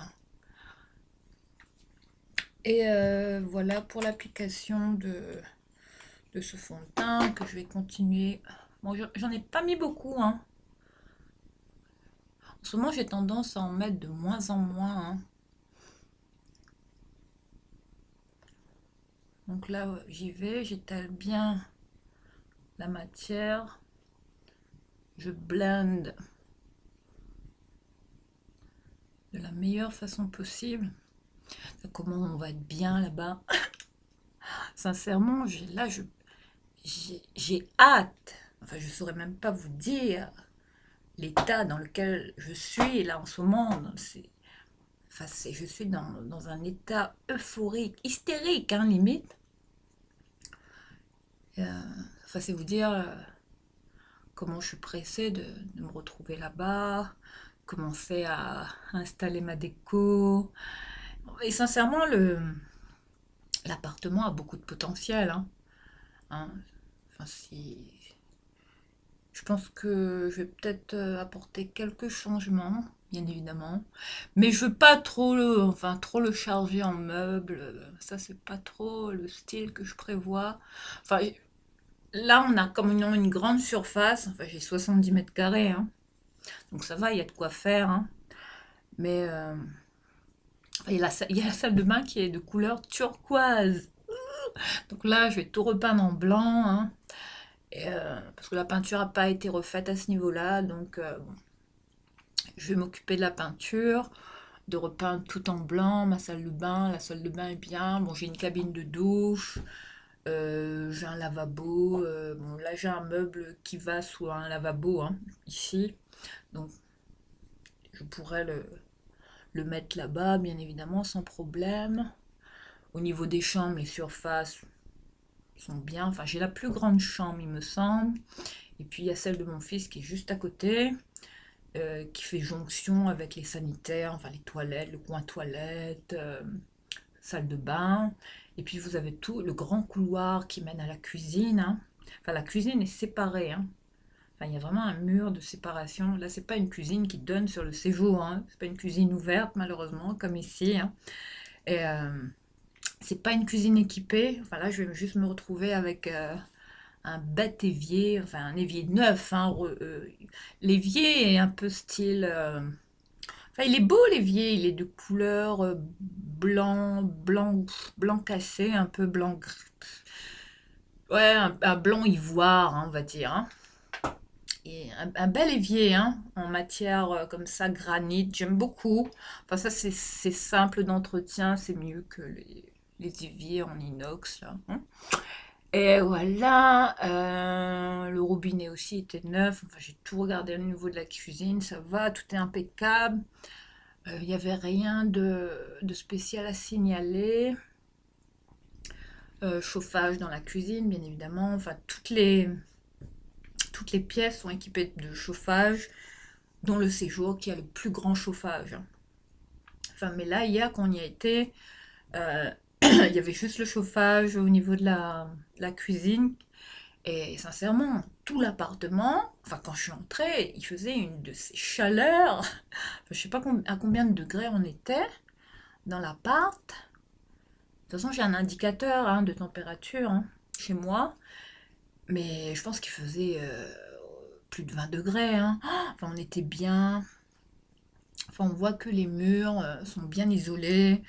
S1: Et voilà pour l'application de ce fond de teint que je vais continuer. Bon, j'en ai pas mis beaucoup, hein. En ce moment, j'ai tendance à en mettre de moins en moins, hein. Donc là, j'y vais, j'étale bien la matière. Je blende de la meilleure façon possible. Comment on va être bien là-bas. Sincèrement, j'ai hâte. Enfin, je saurais même pas vous dire l'état dans lequel je suis là en ce moment. Enfin, je suis dans un état euphorique, hystérique, hein, limite. Enfin, c'est vous dire comment je suis pressée de me retrouver là-bas, commencer à installer ma déco. Et sincèrement, l'appartement a beaucoup de potentiel, hein. Hein. Enfin, si, je pense que je vais peut-être apporter quelques changements, bien évidemment. Mais je veux pas trop le charger en meubles. Ça, c'est pas trop le style que je prévois. Enfin, là, on a comme une grande surface. Enfin, j'ai 70 mètres carrés, hein. Donc ça va, il y a de quoi faire, hein. Mais il y a la salle de bain qui est de couleur turquoise. Donc là, je vais tout repeindre en blanc, hein. Et, parce que la peinture n'a pas été refaite à ce niveau-là. Donc bon, je vais m'occuper de la peinture, de repeindre tout en blanc, ma salle de bain. La salle de bain est bien. Bon, j'ai une cabine de douche, j'ai un lavabo. Bon, là, j'ai un meuble qui va sous un lavabo, hein, ici. Donc, je pourrais le mettre là-bas, bien évidemment, sans problème. Au niveau des chambres, les surfaces sont bien. Enfin, j'ai la plus grande chambre, il me semble. Et puis, il y a celle de mon fils qui est juste à côté. Qui fait jonction avec les sanitaires, enfin les toilettes, le coin toilette, salle de bain. Et puis vous avez tout le grand couloir qui mène à la cuisine, hein. Enfin, la cuisine est séparée, hein. Enfin, il y a vraiment un mur de séparation. Là, c'est pas une cuisine qui donne sur le séjour, hein. C'est pas une cuisine ouverte, malheureusement, comme ici, hein. Et c'est pas une cuisine équipée. Enfin, là, je vais juste me retrouver avec un bête évier, enfin un évier neuf, hein. L'évier est un peu style. Enfin, il est beau l'évier, il est de couleur blanc cassé, un peu blanc. Ouais, un blanc ivoire, hein, on va dire, hein. Et un bel évier, hein, en matière comme ça, granit, j'aime beaucoup. Enfin, ça, c'est simple d'entretien, c'est mieux que les éviers en inox, là, hein. Et voilà, le robinet aussi était neuf. Enfin, j'ai tout regardé au niveau de la cuisine, ça va, tout est impeccable. Il n'y avait rien de spécial à signaler. Chauffage dans la cuisine, bien évidemment. Enfin, toutes les pièces sont équipées de chauffage, dont le séjour qui a le plus grand chauffage. Enfin, mais là, hier, quand on y a été, euh, il y avait juste le chauffage au niveau de la cuisine. Et sincèrement, tout l'appartement, enfin quand je suis entrée, il faisait une de ces chaleurs. Enfin, je sais pas à combien de degrés on était dans l'appart. De toute façon, j'ai un indicateur, hein, de température, hein, chez moi. Mais je pense qu'il faisait plus de 20 degrés, hein. Enfin, on était bien. Enfin, on voit que les murs sont bien isolés.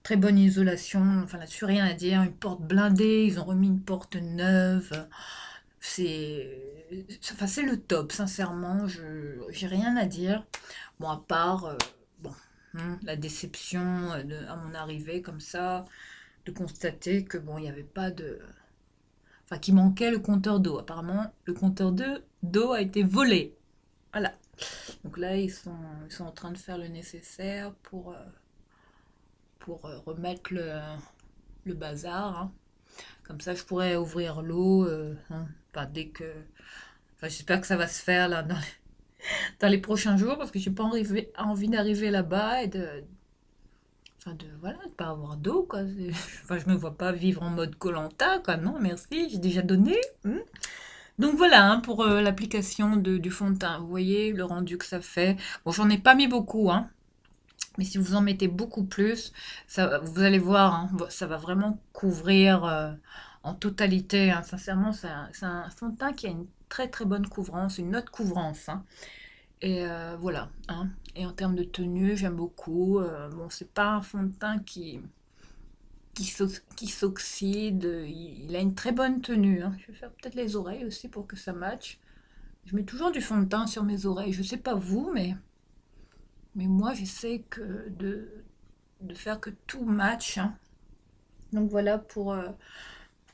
S1: Très bonne isolation. Enfin, là-dessus, rien à dire. Une porte blindée. Ils ont remis une porte neuve. Enfin, c'est le top, sincèrement, j'ai rien à dire. Bon, à part, bon, la déception à mon arrivée, comme ça, de constater que bon, il n'y avait pas de. Enfin, qu'il manquait le compteur d'eau. Apparemment, le compteur d'eau a été volé. Voilà. Donc là, ils sont en train de faire le nécessaire pour remettre le bazar, hein. Comme ça, je pourrais ouvrir l'eau, hein, enfin, dès que... Enfin, j'espère que ça va se faire là dans les prochains jours parce que j'ai pas envie d'arriver là-bas et enfin voilà, de pas avoir d'eau quoi. Enfin, je me vois pas vivre en mode koh quoi. Non, merci, j'ai déjà donné. Donc voilà hein, pour l'application du fond de teint. Vous voyez le rendu que ça fait. Bon, j'en ai pas mis beaucoup, hein. Mais si vous en mettez beaucoup plus, ça, vous allez voir, hein, ça va vraiment couvrir en totalité, hein. Sincèrement, c'est un fond de teint qui a une très très bonne couvrance, une haute couvrance, hein. Et voilà, hein. Et en termes de tenue, j'aime beaucoup. Bon, c'est pas un fond de teint qui s'oxyde. Il a une très bonne tenue, hein. Je vais faire peut-être les oreilles aussi pour que ça matche. Je mets toujours du fond de teint sur mes oreilles. Je sais pas vous, mais moi, j'essaie de faire que tout match, hein. Donc voilà pour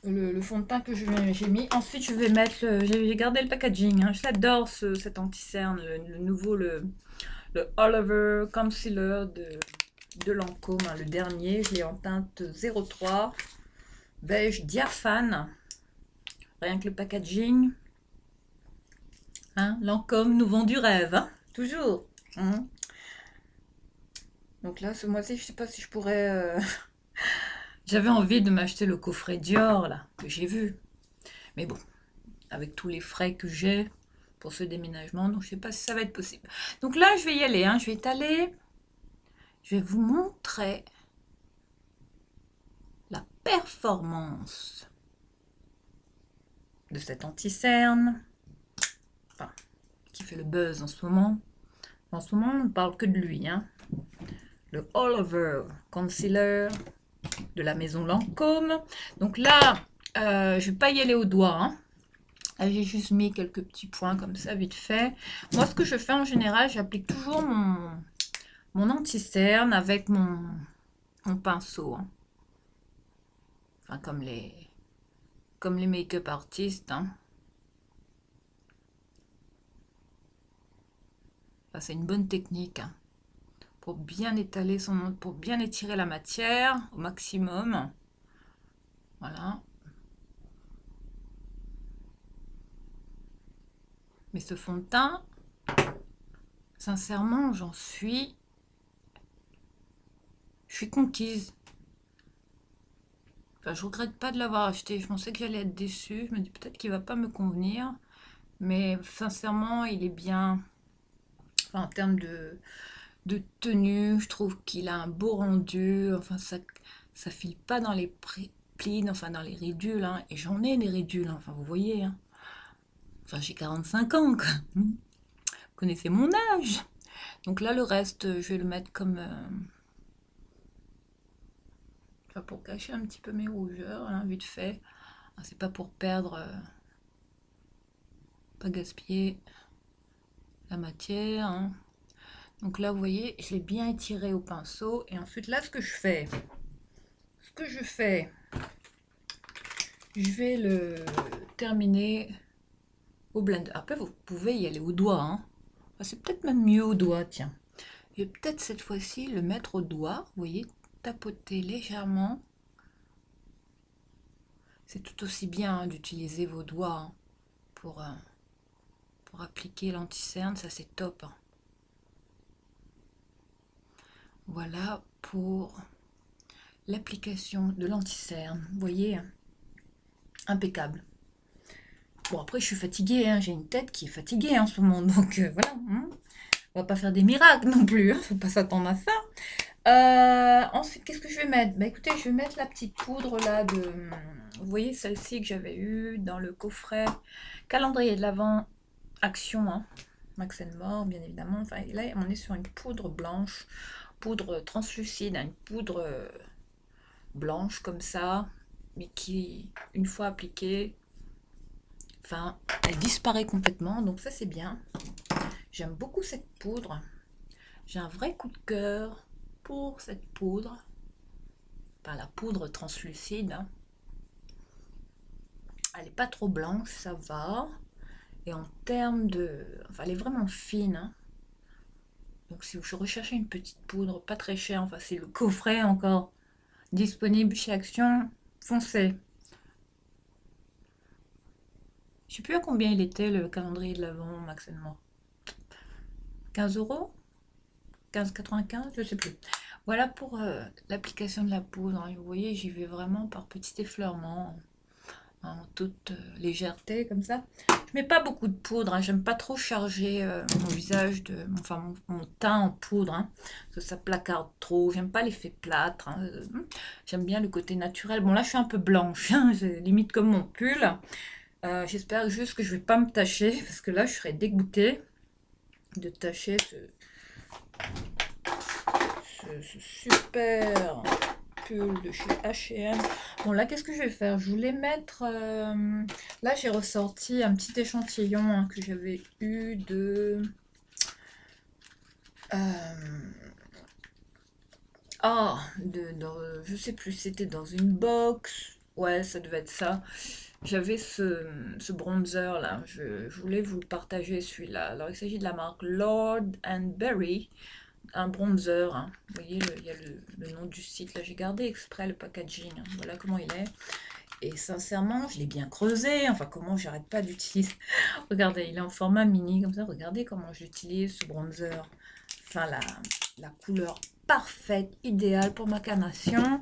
S1: le fond de teint que j'ai mis. Ensuite, je vais mettre, j'ai gardé le packaging, hein. J'adore cet anti-cerne, le nouveau, le Oliver Concealer de Lancôme, hein, le dernier. Je l'ai en teinte 03, beige diaphane. Rien que le packaging. Hein, Lancôme nous vend du rêve, hein, toujours. Hein. Donc là, ce mois-ci, je sais pas si je pourrais... J'avais envie de m'acheter le coffret Dior, là, que j'ai vu. Mais bon, avec tous les frais que j'ai pour ce déménagement, donc je sais pas si ça va être possible. Donc là, je vais y aller, hein, je vais étaler. Je vais vous montrer la performance de cet anti-cerne, enfin, qui fait le buzz en ce moment. En ce moment, on ne parle que de lui, hein. Le Oliver Concealer de la maison Lancôme. Donc là, je vais pas y aller au doigt, hein. J'ai juste mis quelques petits points comme ça, vite fait. Moi, ce que je fais en général, j'applique toujours mon anti-cerne avec mon pinceau, hein. Enfin, comme les make-up artistes, hein. Enfin, c'est une bonne technique, hein, pour bien étaler pour bien étirer la matière au maximum. Voilà. Mais ce fond de teint, sincèrement, je suis conquise. Enfin, je regrette pas de l'avoir acheté. Je pensais que j'allais être déçue. Je me dis peut-être qu'il va pas me convenir. Mais sincèrement, il est bien. Enfin, en termes de tenue, je trouve qu'il a un beau rendu. Enfin, ça file pas dans les plis, enfin dans les ridules, hein. Et j'en ai des ridules, hein. Enfin, vous voyez, hein. Enfin, j'ai 45 ans, quoi. Vous connaissez mon âge. Donc là, le reste, je vais le mettre comme... enfin, pour cacher un petit peu mes rougeurs, hein, vite fait. Ah, c'est pas pour perdre... pas gaspiller la matière, hein. Donc là, vous voyez, je l'ai bien étiré au pinceau. Et ensuite, là, ce que je fais, je vais le terminer au blender. Après, vous pouvez y aller au doigt, hein. Enfin, c'est peut-être même mieux au doigt, tiens. Je vais peut-être cette fois-ci le mettre au doigt. Vous voyez, tapoter légèrement. C'est tout aussi bien, hein, d'utiliser vos doigts, hein, pour appliquer l'anti-cerne. Ça, c'est top, hein. Voilà pour l'application de l'anti-cerne. Vous voyez, hein, impeccable. Bon, après, je suis fatiguée, hein. J'ai une tête qui est fatiguée en ce moment. Donc, voilà, hein. On va pas faire des miracles non plus, hein. Faut pas s'attendre à ça. Ensuite, qu'est-ce que je vais mettre? Bah écoutez, je vais mettre la petite poudre là de... Vous voyez celle-ci que j'avais eue dans le coffret calendrier de l'Avent Action, hein. Max More, bien évidemment. Enfin, là, on est sur une poudre blanche, poudre translucide, hein, une poudre blanche comme ça, mais qui, une fois appliquée, enfin, elle disparaît complètement. Donc ça, c'est bien. J'aime beaucoup cette poudre. J'ai un vrai coup de cœur pour cette poudre. Enfin, la poudre translucide, hein. Elle n'est pas trop blanche, ça va. Et en termes de... Enfin, elle est vraiment fine, hein. Donc si vous recherchez une petite poudre pas très chère, enfin c'est le coffret encore disponible chez Action, foncez. Je sais plus à combien il était le calendrier de l'Avent, Max et moi. 15 euros, 15,95, je sais plus. Voilà pour l'application de la poudre, hein. Vous voyez, j'y vais vraiment par petit effleurement, en toute légèreté, comme ça. Je mets pas beaucoup de poudre, hein. J'aime pas trop charger mon visage, enfin mon teint en poudre, hein, parce que ça placarde trop. J'aime pas l'effet plâtre, hein. J'aime bien le côté naturel. Bon, là, je suis un peu blanche, hein, limite comme mon pull. J'espère juste que je vais pas me tacher, parce que là, je serais dégoûtée de tacher ce super pull de chez H&M. Bon, là, qu'est-ce que je vais faire? Je voulais mettre... là, j'ai ressorti un petit échantillon, hein, que j'avais eu de... je sais plus, c'était dans une box. Ouais, ça devait être ça. J'avais ce bronzer là. Je voulais vous le partager celui-là. Alors, il s'agit de la marque Lord and Berry. Un bronzer, hein. Vous voyez, il y a le nom du site. Là, j'ai gardé exprès le packaging, hein. Voilà comment il est. Et sincèrement, je l'ai bien creusé. Enfin, comment j'arrête pas d'utiliser. Regardez, il est en format mini comme ça. Regardez comment j'utilise ce bronzer. Enfin, la couleur parfaite, idéale pour ma carnation.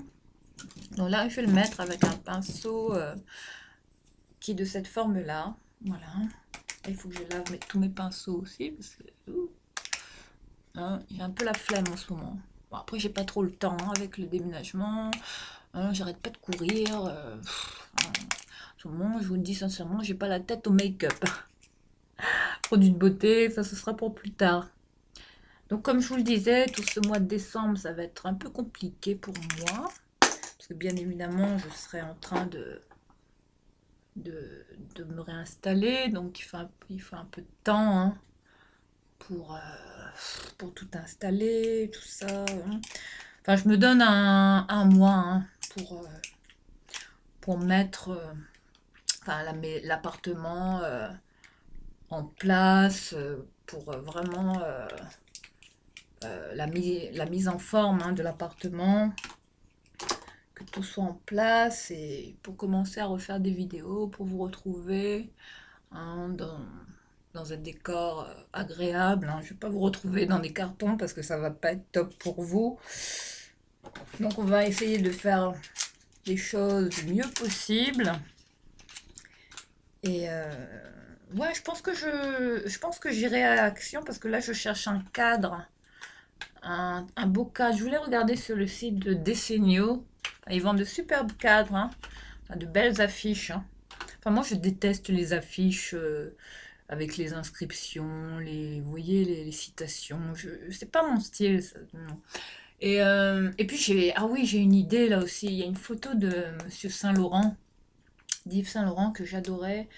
S1: Donc là, je vais le mettre avec un pinceau qui est de cette forme-là. Voilà. Il faut que je lave tous mes pinceaux aussi, parce que hein, j'ai un peu la flemme en ce moment. Bon, après, j'ai pas trop le temps, hein, avec le déménagement. Hein, j'arrête pas de courir. En ce moment, je vous le dis sincèrement, j'ai pas la tête au make-up. Produit de beauté, ça ce sera pour plus tard. Donc comme je vous le disais, tout ce mois de décembre, ça va être un peu compliqué pour moi. Parce que bien évidemment, je serai en train de me réinstaller. Donc il faut un peu de temps, hein, pour tout installer, tout ça, hein. Enfin, je me donne un mois, hein, pour mettre enfin, l'appartement en place, pour vraiment la mise en forme, hein, de l'appartement, que tout soit en place, et pour commencer à refaire des vidéos, pour vous retrouver, hein, dans un décor agréable, hein. Je ne vais pas vous retrouver dans des cartons parce que ça va pas être top pour vous. Donc on va essayer de faire les choses du mieux possible. Et ouais, je pense que j'irai à Action, parce que là je cherche un cadre, un beau cadre. Je voulais regarder sur le site de Desenio. Ils vendent de superbes cadres, hein. Enfin, de belles affiches, hein. Enfin, moi je déteste les affiches avec les inscriptions, vous voyez, les citations. C'est pas mon style, ça, non. Et puis ah oui, j'ai une idée là aussi. Il y a une photo de Monsieur Saint-Laurent, d'Yves Saint-Laurent, que j'adorais.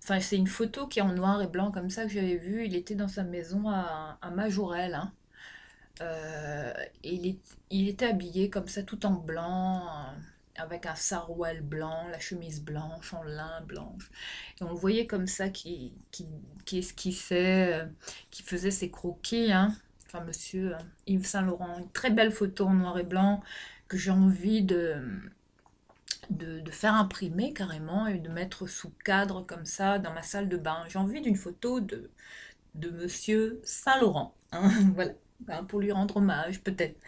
S1: Enfin, c'est une photo qui est en noir et blanc comme ça, que j'avais vue. Il était dans sa maison à Majorelle, hein. Euh, et il était habillé comme ça, tout en blanc, avec un sarouel blanc, la chemise blanche, en lin blanche. Et on le voyait comme ça, qui esquissait, qui faisait ses croquis, hein. Enfin, monsieur Yves Saint-Laurent. Une très belle photo en noir et blanc que j'ai envie de faire imprimer carrément et de mettre sous cadre comme ça dans ma salle de bain. J'ai envie d'une photo de monsieur Saint-Laurent, hein. Voilà. Ben, pour lui rendre hommage, peut-être.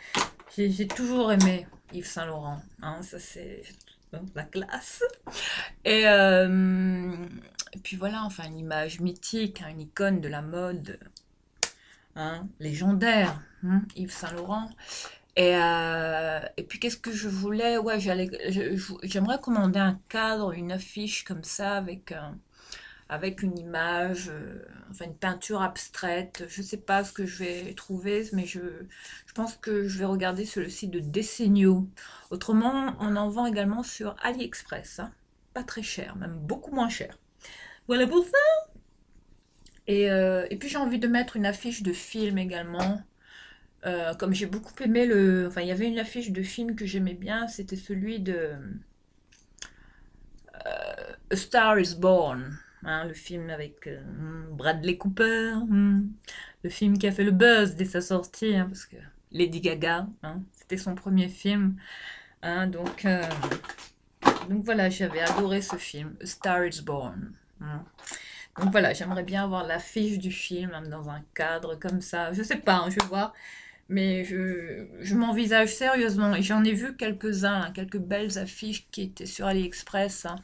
S1: J'ai toujours aimé Yves Saint-Laurent, hein, ça c'est la classe. Et puis voilà, enfin une image mythique, hein, une icône de la mode, hein, légendaire, hein, Yves Saint-Laurent. Et puis qu'est-ce que je voulais? Ouais, j'aimerais commander un cadre, une affiche comme ça, avec une image, enfin une peinture abstraite. Je ne sais pas ce que je vais trouver, mais je pense que je vais regarder sur le site de Desenio. Autrement, on en vend également sur AliExpress, hein. Pas très cher, même beaucoup moins cher. Voilà pour ça. Et puis j'ai envie de mettre une affiche de film également. Comme j'ai beaucoup aimé Enfin, il y avait une affiche de film que j'aimais bien, c'était celui de A Star is Born. hein, le film avec Bradley Cooper, le film qui a fait le buzz dès sa sortie, hein, parce que Lady Gaga, hein, c'était son premier film, hein, donc voilà, j'avais adoré ce film, A Star is Born. Hein. Donc voilà, j'aimerais bien avoir l'affiche du film hein, dans un cadre comme ça. Je sais pas, hein, je vais voir, mais je m'envisage sérieusement. Et j'en ai vu quelques-uns, hein, quelques belles affiches qui étaient sur AliExpress hein,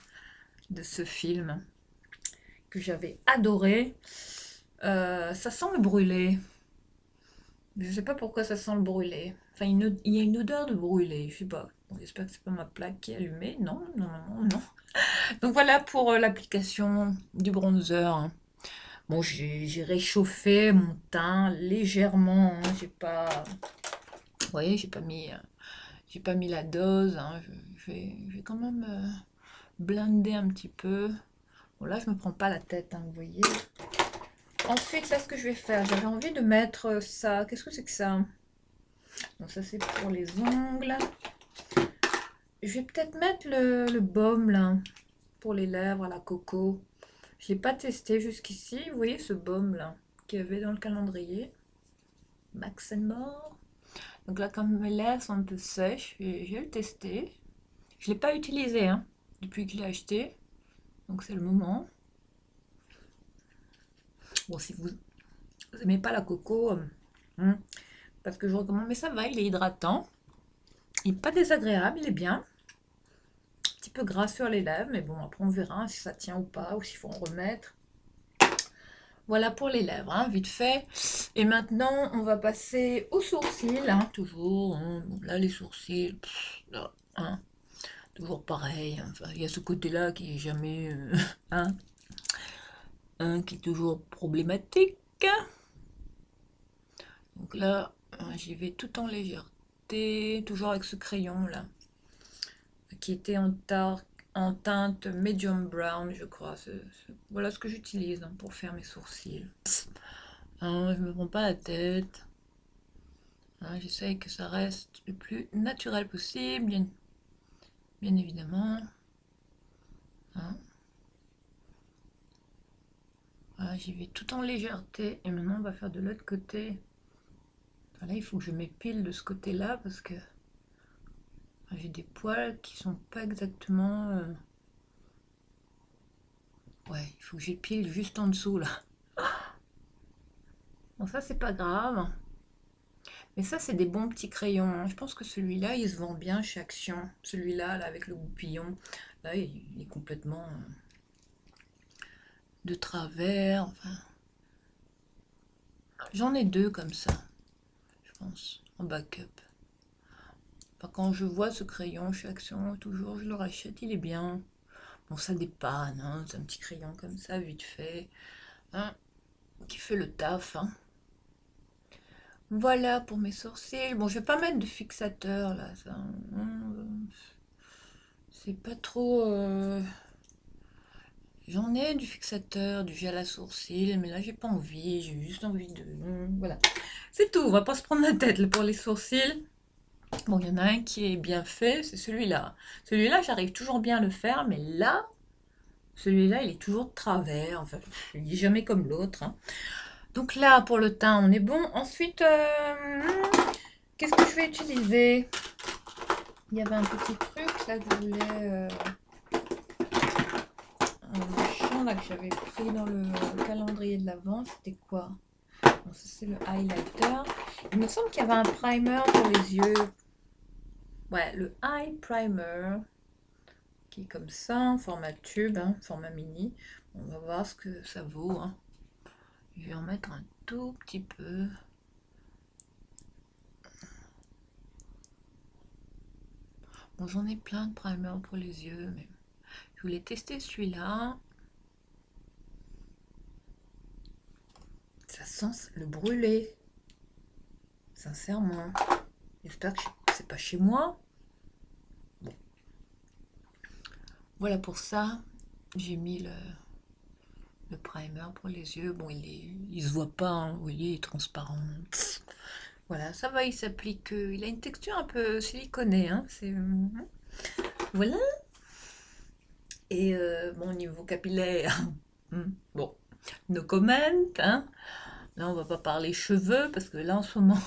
S1: de ce film que j'avais adoré. Ça sent le brûlé. Je sais pas pourquoi ça sent le brûlé. Enfin, il y a une odeur de brûlé, je sais pas. Bon, j'espère que c'est pas ma plaque qui est allumée. Non, non, non, non. Donc voilà pour l'application du bronzer. Hein. Bon, j'ai réchauffé mon teint légèrement. Hein. Vous voyez, j'ai pas mis la dose. Hein. Je vais quand même blinder un petit peu. Bon, là, je me prends pas la tête, hein, vous voyez. Ensuite, là, ce que je vais faire, j'avais envie de mettre ça. Qu'est-ce que c'est que ça? Donc ça, c'est pour les ongles. Je vais peut-être mettre le baume, là, pour les lèvres à la coco. Je l'ai pas testé jusqu'ici. Vous voyez ce baume, là, qu'il y avait dans le calendrier. Max More. Donc là, comme mes lèvres sont un peu sèches, je vais le tester. Je ne l'ai pas utilisé, hein, depuis que je l'ai acheté. Donc c'est le moment. Bon, si vous n'aimez pas la coco, parce que je recommande, mais ça va, il est hydratant. Il n'est pas désagréable, il est bien. Un petit peu gras sur les lèvres, mais bon, après on verra si ça tient ou pas, ou s'il faut en remettre. Voilà pour les lèvres, hein, vite fait. Et maintenant, on va passer aux sourcils, hein, toujours. Hein. Bon, là, les sourcils, là, hein, toujours pareil. Enfin, il y a ce côté-là qui est jamais, hein, qui est toujours problématique. Donc là, j'y vais tout en légèreté, toujours avec ce crayon là, qui était en teinte medium brown, je crois. Voilà ce que j'utilise hein, pour faire mes sourcils. Hein, je me prends pas la tête. Hein, j'essaye que ça reste le plus naturel possible, bien évidemment. Hein. Voilà, j'y vais tout en légèreté. Et maintenant, on va faire de l'autre côté. Là, il faut que je m'épile de ce côté-là parce que j'ai des poils qui sont pas exactement... Ouais, il faut que j'épile juste en dessous, là. Bon, ça, c'est pas grave. Mais ça, c'est des bons petits crayons. Hein. Je pense que celui-là, il se vend bien chez Action. Celui-là, là, avec le goupillon. Là, il est complètement de travers. Enfin, j'en ai deux comme ça, je pense, en backup. Enfin, quand je vois ce crayon chez Action, toujours, je le rachète, il est bien. Bon, ça dépanne, hein, c'est un petit crayon comme ça, vite fait, hein, qui fait le taf. Hein. Voilà pour mes sourcils. Bon, je vais pas mettre de fixateur, là, ça. C'est pas trop... J'en ai du fixateur, du gel à sourcils, mais là, j'ai pas envie, j'ai juste envie de... Voilà. C'est tout, on va pas se prendre la tête là, pour les sourcils. Bon, il y en a un qui est bien fait, c'est celui-là. Celui-là, j'arrive toujours bien à le faire, mais là, celui-là, il est toujours de travers. Enfin, il est jamais comme l'autre. Hein. Donc là, pour le teint, on est bon. Ensuite, qu'est-ce que je vais utiliser? Il y avait un petit truc là que je voulais... un machin là que j'avais pris dans le calendrier de l'Avent. C'était quoi? Bon, ça, c'est le highlighter. Il me semble qu'il y avait un primer pour les yeux. Ouais, le eye primer. Qui est comme ça, en format tube, hein, format mini. On va voir ce que ça vaut. Hein. Je vais en mettre un tout petit peu. Bon, j'en ai plein de primers pour les yeux, mais je voulais tester celui-là. Ça sent le brûlé. Sincèrement. J'espère que c'est pas chez moi. Bon. Voilà pour ça. J'ai mis le primer pour les yeux. Bon, il se voit pas, hein, vous voyez, il est transparent. Pff. Voilà, ça va, il s'applique. Il a une texture un peu siliconée. Hein, voilà. Et bon, au niveau capillaire, Bon, no comment, hein. Là, on va pas parler cheveux, parce que là, en ce moment,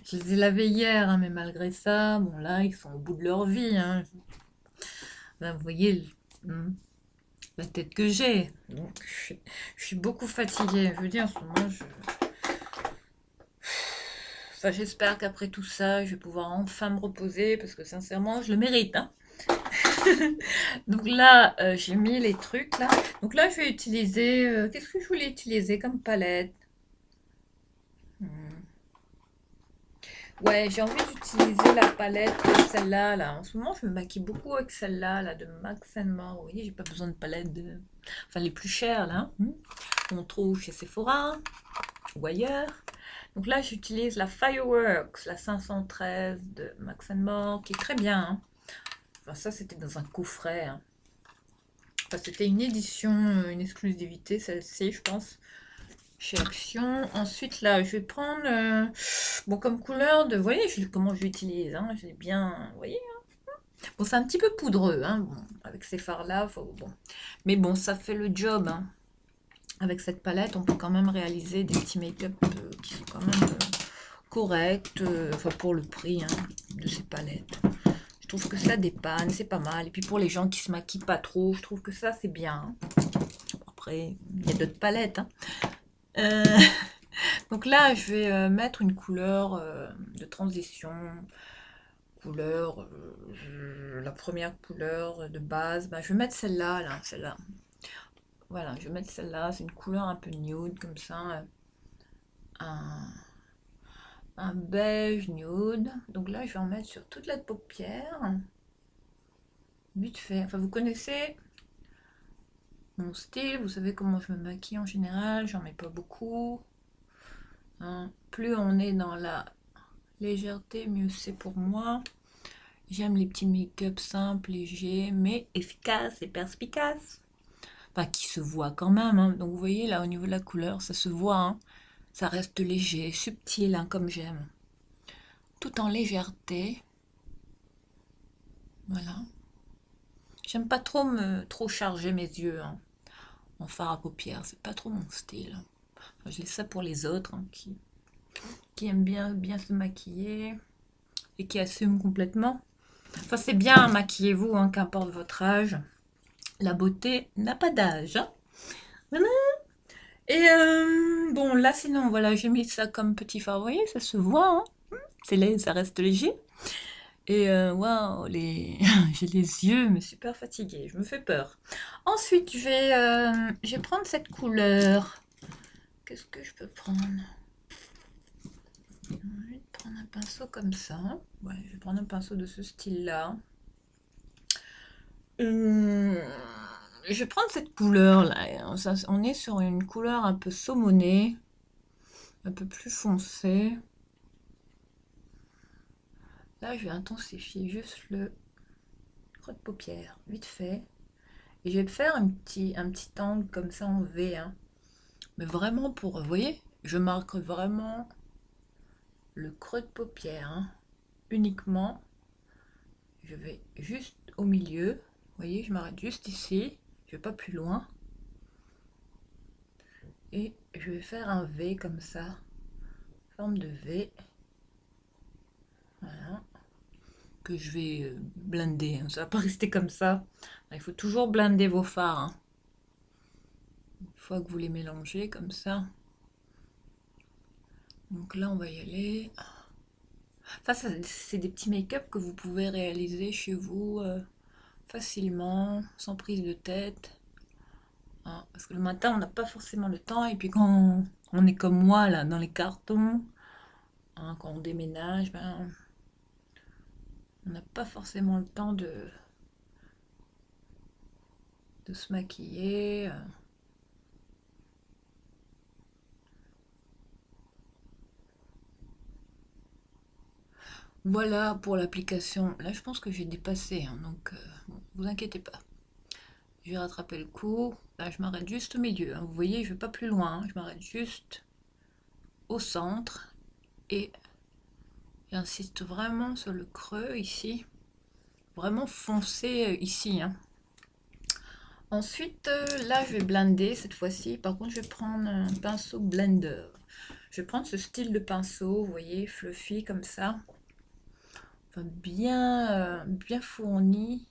S1: je les ai lavés hier, hein, mais malgré ça, bon, là, ils sont au bout de leur vie, hein. Là, vous voyez la tête que j'ai. Donc, je suis beaucoup fatiguée. Je veux dire, en ce moment, enfin, j'espère qu'après tout ça, je vais pouvoir enfin me reposer, parce que sincèrement, je le mérite, hein. Donc là, j'ai mis les trucs, là. Donc là, je vais utiliser... qu'est-ce que je voulais utiliser comme palette? Hmm. Ouais, j'ai envie d'utiliser la palette, celle-là, là. En ce moment, je me maquille beaucoup avec celle-là, là, de Max More. Vous voyez, j'ai pas besoin de palette de... Enfin, les plus chères, là, qu'on trouve chez Sephora ou ailleurs. Donc là, j'utilise la Fireworks, la 513 de Max More, qui est très bien, hein. Enfin, ça, c'était dans un coffret, hein. Enfin, c'était une édition, une exclusivité, celle-ci, je pense, chez Action. Ensuite, là, je vais prendre, bon, comme couleur de, vous voyez, comment je l'utilise, hein, je l'ai bien, vous voyez, hein. Bon, c'est un petit peu poudreux, hein, bon, avec ces fards-là, bon. Mais bon, ça fait le job, hein. Avec cette palette, on peut quand même réaliser des petits make-up qui sont quand même corrects, enfin, pour le prix, hein, de ces palettes. Je trouve que ça dépanne, c'est pas mal. Et puis pour les gens qui se maquillent pas trop, je trouve que ça, c'est bien, hein. Après, il y a d'autres palettes, hein. Euh, donc là, je vais mettre une couleur de transition. Couleur, la première couleur de base, bah, je vais mettre celle-là, là, celle-là. Voilà, je vais mettre celle-là. C'est une couleur un peu nude, comme ça. Un, un beige nude. Donc là, je vais en mettre sur toute la paupière. Vite fait. Enfin, vous connaissez mon style, vous savez comment je me maquille en général. J'en mets pas beaucoup, hein. Plus on est dans la légèreté, mieux c'est pour moi. J'aime les petits make-up simples, légers, mais efficaces et perspicaces. Enfin, qui se voient quand même, hein. Donc vous voyez là, au niveau de la couleur, ça se voit, hein. Ça reste léger, subtil, hein, comme j'aime. Tout en légèreté. Voilà. J'aime pas trop charger mes yeux, hein, en fard à paupières. C'est pas trop mon style. Enfin, je laisse ça pour les autres, hein, qui aiment bien se maquiller et qui assument complètement. Enfin, c'est bien, maquillez-vous, hein, qu'importe votre âge. La beauté n'a pas d'âge, hein. Voilà. Et bon, là, sinon, voilà, j'ai mis ça comme petit fard. Vous voyez, ça se voit, hein. Ça reste léger. Et waouh, j'ai les yeux mais super fatigués. Je me fais peur. Ensuite, je vais prendre cette couleur. Qu'est-ce que je peux prendre? Je vais prendre un pinceau comme ça. Ouais, je vais prendre un pinceau de ce style-là. Je vais prendre cette couleur-là. On est sur une couleur un peu saumonée, un peu plus foncée. Là, je vais intensifier juste le creux de paupière, vite fait. Et je vais faire un petit angle comme ça en V, hein. Mais vraiment pour, vous voyez, je marque vraiment le creux de paupière, hein. Uniquement. Je vais juste au milieu. Vous voyez, je m'arrête juste ici. Je vais pas plus loin. Et je vais faire un V comme ça. Forme de V. Voilà. Que je vais blinder, hein. Ça va pas rester comme ça. Il faut toujours blinder vos fards, hein. Une fois que vous les mélangez comme ça. Donc là, on va y aller. Ça, c'est des petits make-up que vous pouvez réaliser chez vous facilement, sans prise de tête, hein. Parce que le matin, on n'a pas forcément le temps. Et puis quand on est comme moi, là, dans les cartons, hein, quand on déménage, ben, on n'a pas forcément le temps de se maquiller. Voilà pour l'application. Là, je pense que j'ai dépassé, hein, donc bon, vous inquiétez pas. Je vais rattraper le coup. Là, je m'arrête juste au milieu, hein. Vous voyez, je vais pas plus loin, hein. Je m'arrête juste au centre et j'insiste vraiment sur le creux ici. Vraiment foncé ici, hein. Ensuite, là, je vais blender cette fois-ci. Par contre, je vais prendre un pinceau blender. Je vais prendre ce style de pinceau, vous voyez, fluffy comme ça. Enfin, bien fourni.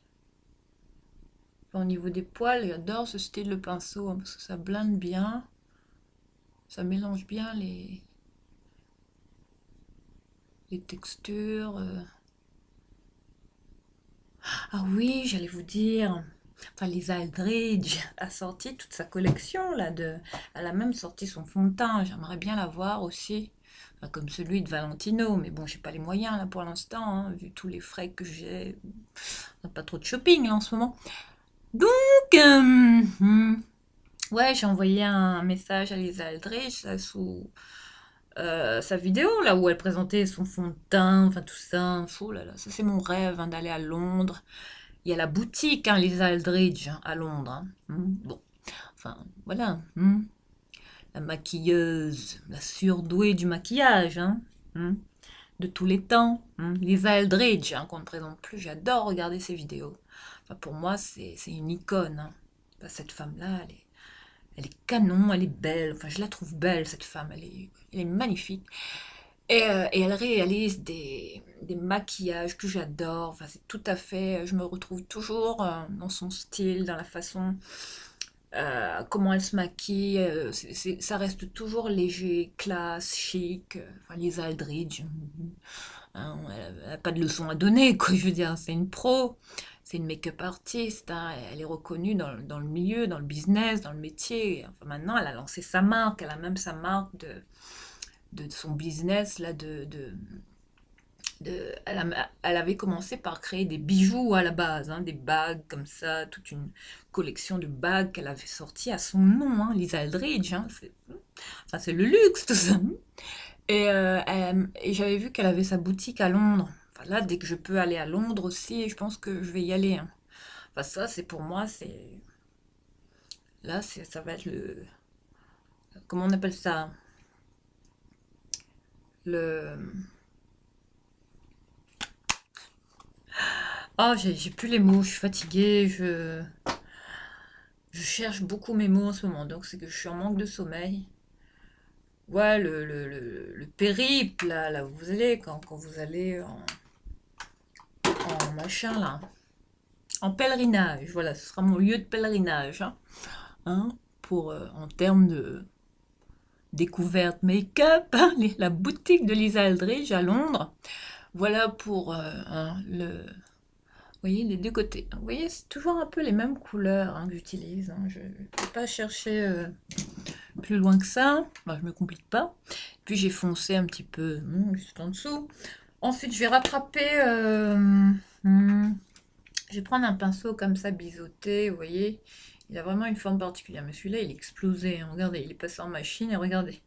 S1: Enfin, au niveau des poils, j'adore ce style de pinceau hein, parce que ça blende bien. Ça mélange bien les textures. Ah oui, j'allais vous dire. Enfin, Lisa Eldridge a sorti toute sa collection là de. Elle a même sorti son fond de teint. J'aimerais bien la voir aussi. Enfin, comme celui de Valentino, mais bon, j'ai pas les moyens là pour l'instant, hein, vu tous les frais que j'ai. On n'a pas trop de shopping là, en ce moment. Donc, ouais, j'ai envoyé un message à Lisa Eldridge là, sous sa vidéo là où elle présentait son fond de teint, enfin tout ça. Oh là là, ça c'est mon rêve hein, d'aller à Londres. Il y a la boutique, hein, Lisa Eldridge, hein, à Londres. Hein. Bon, enfin, voilà. La maquilleuse, la surdouée du maquillage, hein, de tous les temps. Lisa Eldridge, hein, qu'on ne présente plus. J'adore regarder ses vidéos. Enfin, pour moi, c'est une icône. Hein. Enfin, cette femme-là, elle est canon, elle est belle. Enfin, je la trouve belle, cette femme. Elle est magnifique. Et elle réalise des maquillages que j'adore. Enfin, c'est tout à fait. Je me retrouve toujours dans son style, dans la façon, comment elle se maquille. Ça reste toujours léger, classe, chic. Enfin, Lisa Aldridge, hein, elle n'a pas de leçon à donner, quoi. Je veux dire, c'est une pro. C'est une make-up artiste. Hein, elle est reconnue dans le milieu, dans le business, dans le métier. Enfin, maintenant, elle a lancé sa marque. Elle a même sa marque de son business là elle avait commencé par créer des bijoux à la base, hein, des bagues comme ça, toute une collection de bagues qu'elle avait sorties à son nom, hein, Lisa Eldridge. Hein, enfin, c'est le luxe tout ça. Et j'avais vu qu'elle avait sa boutique à Londres. Enfin, là, dès que je peux aller à Londres aussi, je pense que je vais y aller. Hein. Enfin, ça, c'est pour moi, c'est là, ça va être le, comment on appelle ça, le oh, j'ai plus les mots, je suis fatiguée, je cherche beaucoup mes mots en ce moment, donc c'est que je suis en manque de sommeil. Ouais, le périple, là où vous allez, quand vous allez en machin, là, en pèlerinage, voilà, ce sera mon lieu de pèlerinage, hein, pour, en termes de découverte make-up, hein, la boutique de Lisa Eldridge à Londres, voilà pour hein, vous voyez, les deux côtés. Vous voyez, c'est toujours un peu les mêmes couleurs hein, que j'utilise. Hein. Je ne vais pas chercher plus loin que ça. Enfin, je me complique pas. Puis j'ai foncé un petit peu juste en dessous. Ensuite, je vais rattraper. Je vais prendre un pinceau comme ça, biseauté. Vous voyez, il a vraiment une forme particulière. Mais celui-là, il est explosé. Hein. Regardez, il est passé en machine et regardez.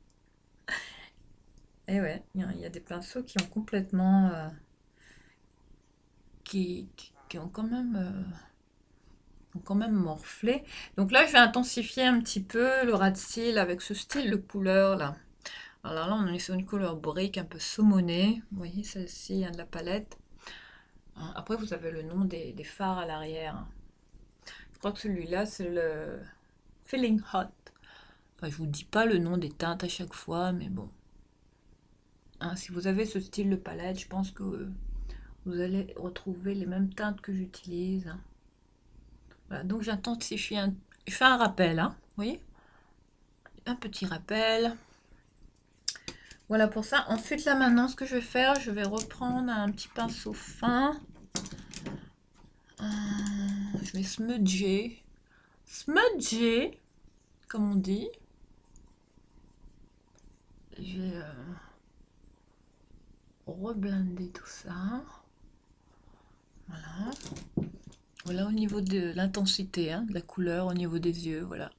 S1: Et ouais, il y a des pinceaux qui ont complètement. Qui ont quand même morflé. Donc là, je vais intensifier un petit peu le ras de cils avec ce style de couleur là. Alors là, on est sur une couleur brique un peu saumonée. Vous voyez celle-ci, hein, de la palette. Hein, après, vous avez le nom des fards à l'arrière. Je crois que celui-là, c'est le Feeling Hot. Enfin, je vous dis pas le nom des teintes à chaque fois, mais bon. Hein, si vous avez ce style de palette, je pense que vous allez retrouver les mêmes teintes que j'utilise. Hein. Voilà, donc j'intensifie je fais un rappel, hein, vous voyez? Un petit rappel. Voilà pour ça. Ensuite, là maintenant, ce que je vais faire, je vais reprendre un petit pinceau fin. Je vais smudger. Smudger, comme on dit. Je vais reblender tout ça. Voilà. Voilà au niveau de l'intensité, hein, de la couleur, au niveau des yeux, voilà.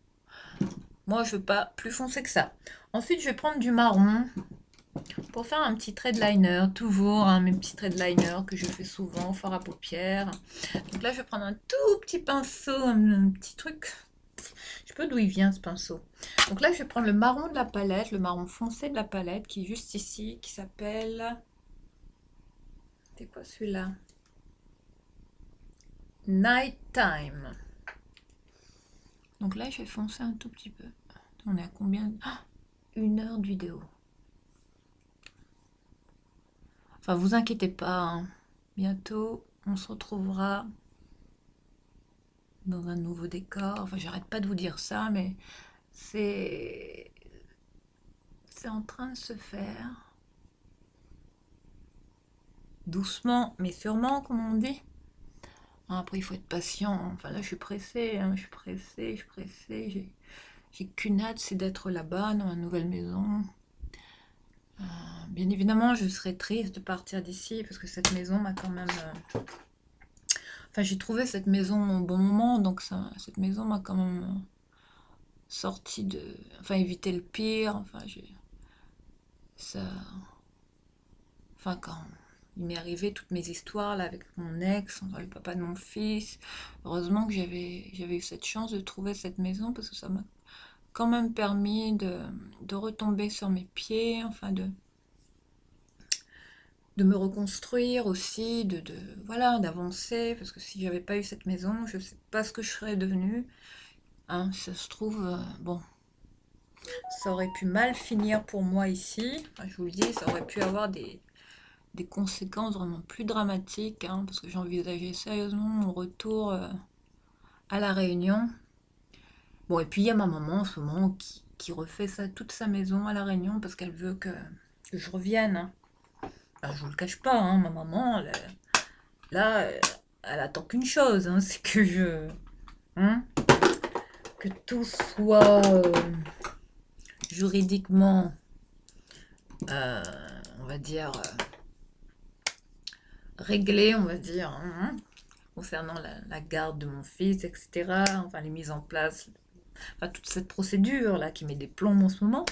S1: Moi, je veux pas plus foncé que ça. Ensuite, je vais prendre du marron pour faire un petit trait de liner, toujours hein, mes petits traits de liner que je fais souvent, fard à paupières. Donc là, je vais prendre un tout petit pinceau, un petit truc. Je sais pas d'où il vient ce pinceau. Donc là, je vais prendre le marron de la palette, le marron foncé de la palette qui est juste ici, qui s'appelle... C'est quoi celui-là? Nighttime. Donc là, je vais foncer un tout petit peu. On est à combien? Ah, 1 heure de vidéo. Enfin, vous inquiétez pas, hein. Bientôt, on se retrouvera dans un nouveau décor. Enfin, j'arrête pas de vous dire ça, mais c'est c'est en train de se faire. Doucement, mais sûrement, comme on dit. Après, il faut être patient. Enfin, là, je suis pressée, hein. Je suis pressée, je suis pressée. J'ai qu'une hâte, c'est d'être là-bas, dans ma nouvelle maison. Bien évidemment, je serais triste de partir d'ici, parce que cette maison m'a quand même... Enfin, j'ai trouvé cette maison au bon moment, donc cette maison m'a quand même sorti de... Enfin, évité le pire. Enfin, ça... Enfin, quand il m'est arrivé toutes mes histoires là avec mon ex, enfin, le papa de mon fils, heureusement que j'avais eu cette chance de trouver cette maison parce que ça m'a quand même permis de retomber sur mes pieds, enfin de me reconstruire aussi, voilà, d'avancer, parce que si j'avais pas eu cette maison, je sais pas ce que je serais devenue. Hein, ça se trouve, bon, ça aurait pu mal finir pour moi ici. Enfin, je vous le dis, ça aurait pu avoir des conséquences vraiment plus dramatiques, hein, parce que j'envisageais sérieusement mon retour à La Réunion. Bon, et puis il y a ma maman en ce moment qui refait ça, toute sa maison à La Réunion parce qu'elle veut que je revienne, hein. Enfin, je vous le cache pas, hein, ma maman, là, elle attend qu'une chose, hein, c'est hein, que tout soit juridiquement, euh, on va dire, réglé, on va dire, hein, concernant la garde de mon fils, etc. Enfin, les mises en place, enfin, toute cette procédure là qui met des plombs en ce moment.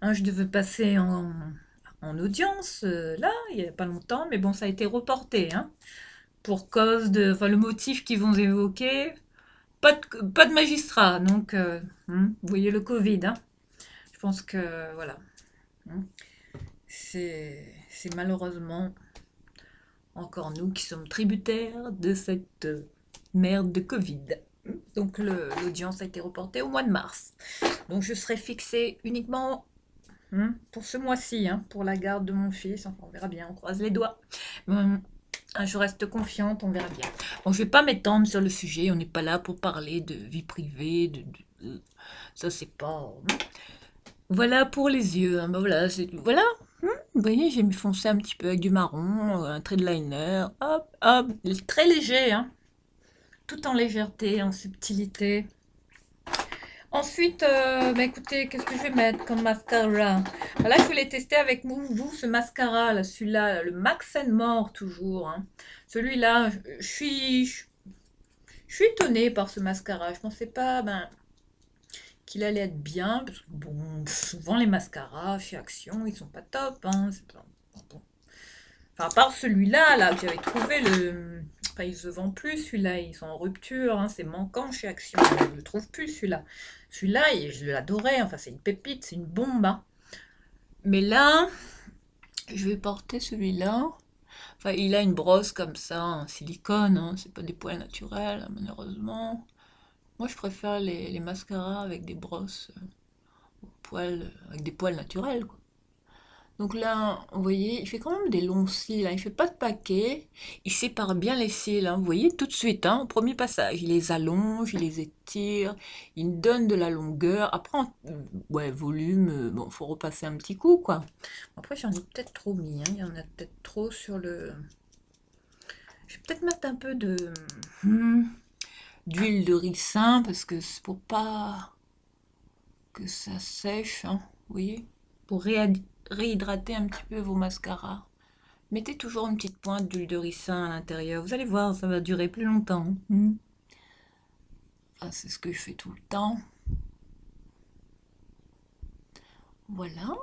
S1: Hein, je devais passer en audience là, il n'y a pas longtemps, mais bon, ça a été reporté, hein, pour cause de, enfin, le motif qu'ils vont évoquer, pas de magistrat, donc vous voyez le Covid, hein. Je pense que voilà, hein, c'est malheureusement encore nous qui sommes tributaires de cette merde de Covid. Donc l'audience a été reportée au mois de mars. Donc je serai fixée uniquement pour ce mois-ci, hein, pour la garde de mon fils. Enfin, on verra bien, on croise les doigts. Je reste confiante, on verra bien. Bon, je vais pas m'étendre sur le sujet, on n'est pas là pour parler de vie privée, ça c'est pas... Voilà pour les yeux, hein, bah voilà, voilà. Vous voyez, j'ai mis foncé un petit peu avec du marron, un trait de liner, hop, hop, très léger, hein, tout en légèreté, en subtilité. Ensuite, bah écoutez, qu'est-ce que je vais mettre comme mascara? Là, je voulais tester avec vous ce mascara, là, celui-là, le Max More toujours, hein. Celui-là, je suis étonnée par ce mascara. Je pensais pas qu'il allait être bien, parce que bon, souvent les mascaras chez Action, ils sont pas top, hein. Bon. Enfin, à part celui-là, là, que j'avais trouvé, enfin, ils se vendent plus, celui-là, ils sont en rupture, hein, c'est manquant chez Action, je ne le trouve plus, celui-là. Celui-là, je l'adorais, enfin, c'est une pépite, c'est une bombe, hein. Mais là, je vais porter celui-là. Enfin, il a une brosse comme ça, en silicone, hein, c'est pas des poils naturels, hein, malheureusement. Moi, je préfère les mascaras avec des brosses, avec des poils naturels, quoi. Donc là, vous voyez, il fait quand même des longs cils, hein. Il fait pas de paquet. Il sépare bien les cils, hein. Vous voyez, tout de suite, hein, au premier passage. Il les allonge, il les étire, il donne de la longueur. Après, ouais, volume, bon, faut repasser un petit coup, quoi. Après, j'en ai peut-être trop mis, hein. Il y en a peut-être trop sur le... Je vais peut-être mettre un peu d'huile de ricin, parce que c'est pour pas que ça sèche, hein. Vous voyez, pour réhydrater un petit peu vos mascaras. Mettez toujours une petite pointe d'huile de ricin à l'intérieur. Vous allez voir, ça va durer plus longtemps. Enfin, c'est ce que je fais tout le temps. Voilà.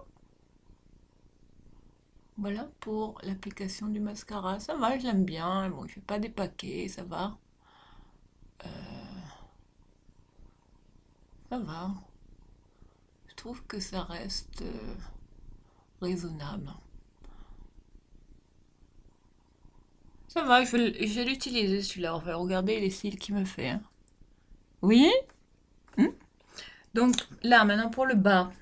S1: Voilà pour l'application du mascara. Ça va, je l'aime bien. Bon, il fait pas des paquets, ça va. Ça va. Je trouve que ça reste raisonnable. Ça va, je vais l'utiliser celui-là. Enfin, regardez les cils qu'il me fait, hein. Vous voyez? Donc là, maintenant pour le bas.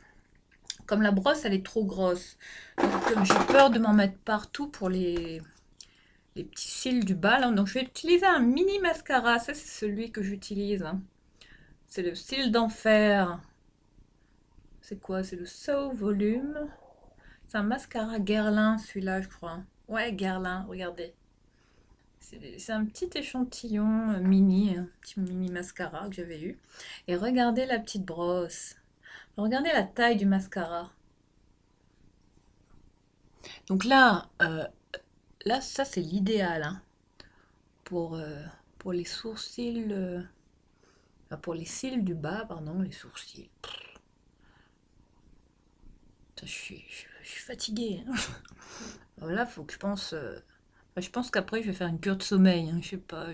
S1: Comme la brosse, elle est trop grosse. Donc j'ai peur de m'en mettre partout pour les petits cils du bas. Là. Donc je vais utiliser un mini mascara. Ça, c'est celui que j'utilise. Hein. C'est le cil d'enfer. C'est quoi? C'est le So Volume. C'est un mascara Guerlain, celui-là, je crois. Ouais, Guerlain, regardez. C'est un petit échantillon mini, un petit mini mascara que j'avais eu. Et regardez la petite brosse. Regardez la taille du mascara. Donc là ça c'est l'idéal hein, pour, euh, pour les sourcils, pour les cils du bas, pardon, les sourcils. Putain, je suis fatiguée. Hein. Alors là, faut que je pense. Je pense qu'après, je vais faire une cure de sommeil. Hein, je sais pas.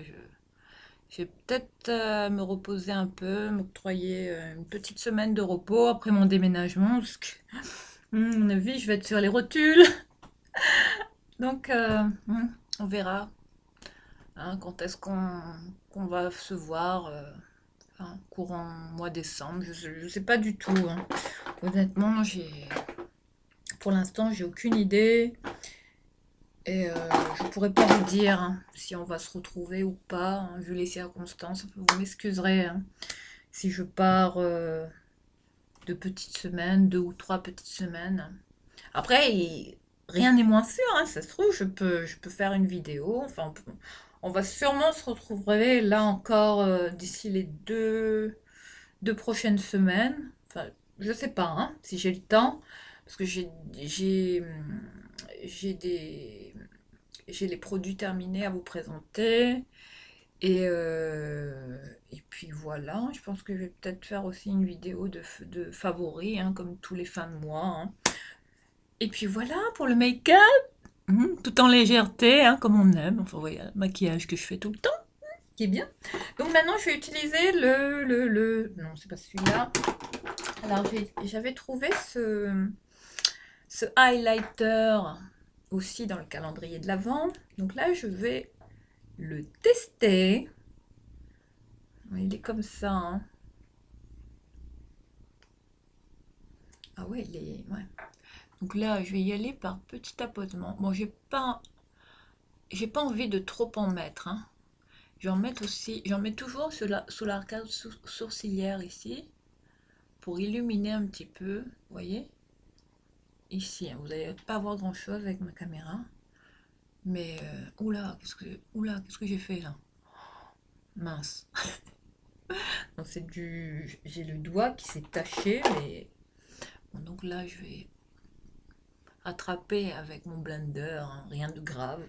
S1: Je vais peut-être me reposer un peu, m'octroyer une petite semaine de repos après mon déménagement. Parce que, à mon avis, je vais être sur les rotules. Donc, on verra hein, quand est-ce qu'on va se voir. Hein, courant mois décembre. Je sais pas du tout. Hein. Honnêtement, pour l'instant, j'ai aucune idée. Et je pourrais pas vous dire hein, si on va se retrouver ou pas, hein, vu les circonstances. Vous m'excuserez hein, si je pars de petites semaines, 2 ou 3 petites semaines. Après, rien n'est moins sûr. Hein, ça se trouve, je peux faire une vidéo. Enfin, on va sûrement se retrouver là encore d'ici les deux prochaines semaines. Enfin, je sais pas hein, si j'ai le temps, parce que j'ai des j'ai les produits terminés à vous présenter. Et puis voilà, je pense que je vais peut-être faire aussi une vidéo de favoris, hein, comme tous les fins de mois. Hein. Et puis voilà pour le make-up, tout en légèreté, hein, comme on aime. Enfin, voilà, le maquillage que je fais tout le temps, qui est bien. Donc maintenant, je vais utiliser Non, c'est pas celui-là. Alors, j'avais trouvé ce highlighter aussi dans le calendrier de l'Avent. Donc là, je vais le tester. Il est comme ça. Hein. Ah ouais, il est... Ouais. Donc là, je vais y aller par petit tapotement. Bon, j'ai pas envie de trop en mettre. Hein. J'en mets toujours sous l'arcade sourcilière ici, pour illuminer un petit peu. Vous voyez? Ici, hein, vous n'allez pas voir grand chose avec ma caméra. Mais, oula, qu'est-ce que j'ai fait là? Mince. Donc j'ai le doigt qui s'est taché, mais bon, donc là je vais attraper avec mon blender, hein, rien de grave.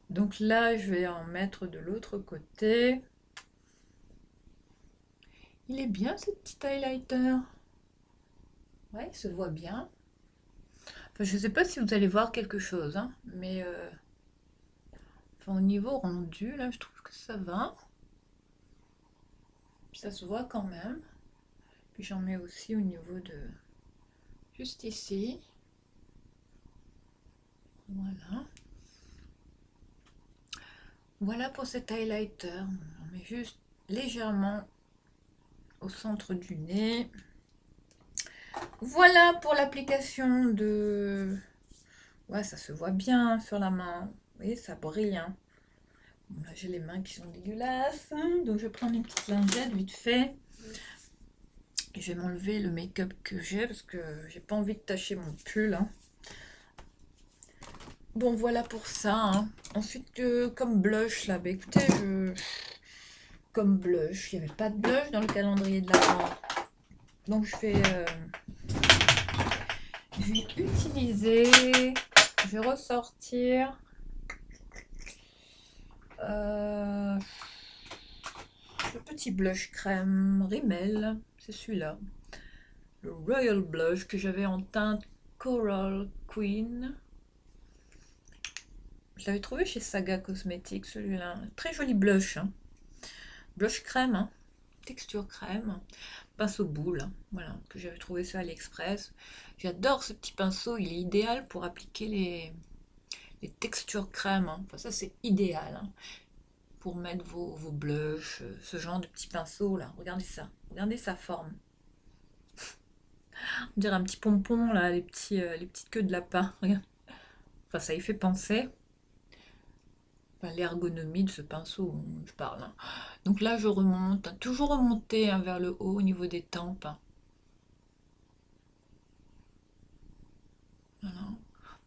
S1: Donc là je vais en mettre de l'autre côté. Il est bien ce petit highlighter. Ouais, il se voit bien. Enfin, je sais pas si vous allez voir quelque chose, hein, mais enfin, au niveau rendu, là je trouve que ça va. Ça se voit quand même. Puis j'en mets aussi au niveau de... juste ici. Voilà. Voilà pour cet highlighter. On met juste légèrement au centre du nez. Voilà pour l'application de... Ouais, ça se voit bien sur la main. Vous voyez, ça brille. Hein. Bon, là, j'ai les mains qui sont dégueulasses. Donc, je vais prendre une petite lingette vite fait. Et je vais m'enlever le make-up que j'ai parce que j'ai pas envie de tacher mon pull. Hein. Bon, voilà pour ça. Hein. Ensuite, comme blush, là, bah, écoutez, comme blush, il n'y avait pas de blush dans le calendrier de l'Avent. Donc, je vais utiliser, je vais ressortir le petit blush crème Rimmel, c'est celui-là. Le Royal Blush que j'avais en teinte Coral Queen. Je l'avais trouvé chez Saga Cosmetics, celui-là. Très joli blush. Hein. Blush crème, hein. Texture crème. Pinceau boule, hein. Voilà, que j'avais trouvé sur AliExpress. J'adore ce petit pinceau, il est idéal pour appliquer les textures crème. Hein. Enfin, ça, c'est idéal. Hein. pour mettre vos blushs, ce genre de petits pinceaux là. Regardez ça, regardez sa forme. On dirait un petit pompon là, les petites queues de lapin. Regarde. Enfin, ça y fait penser. Enfin, l'ergonomie de ce pinceau, je parle. Hein. Donc là, je remonte, hein, toujours remonter hein, vers le haut au niveau des tempes. Hein. Voilà.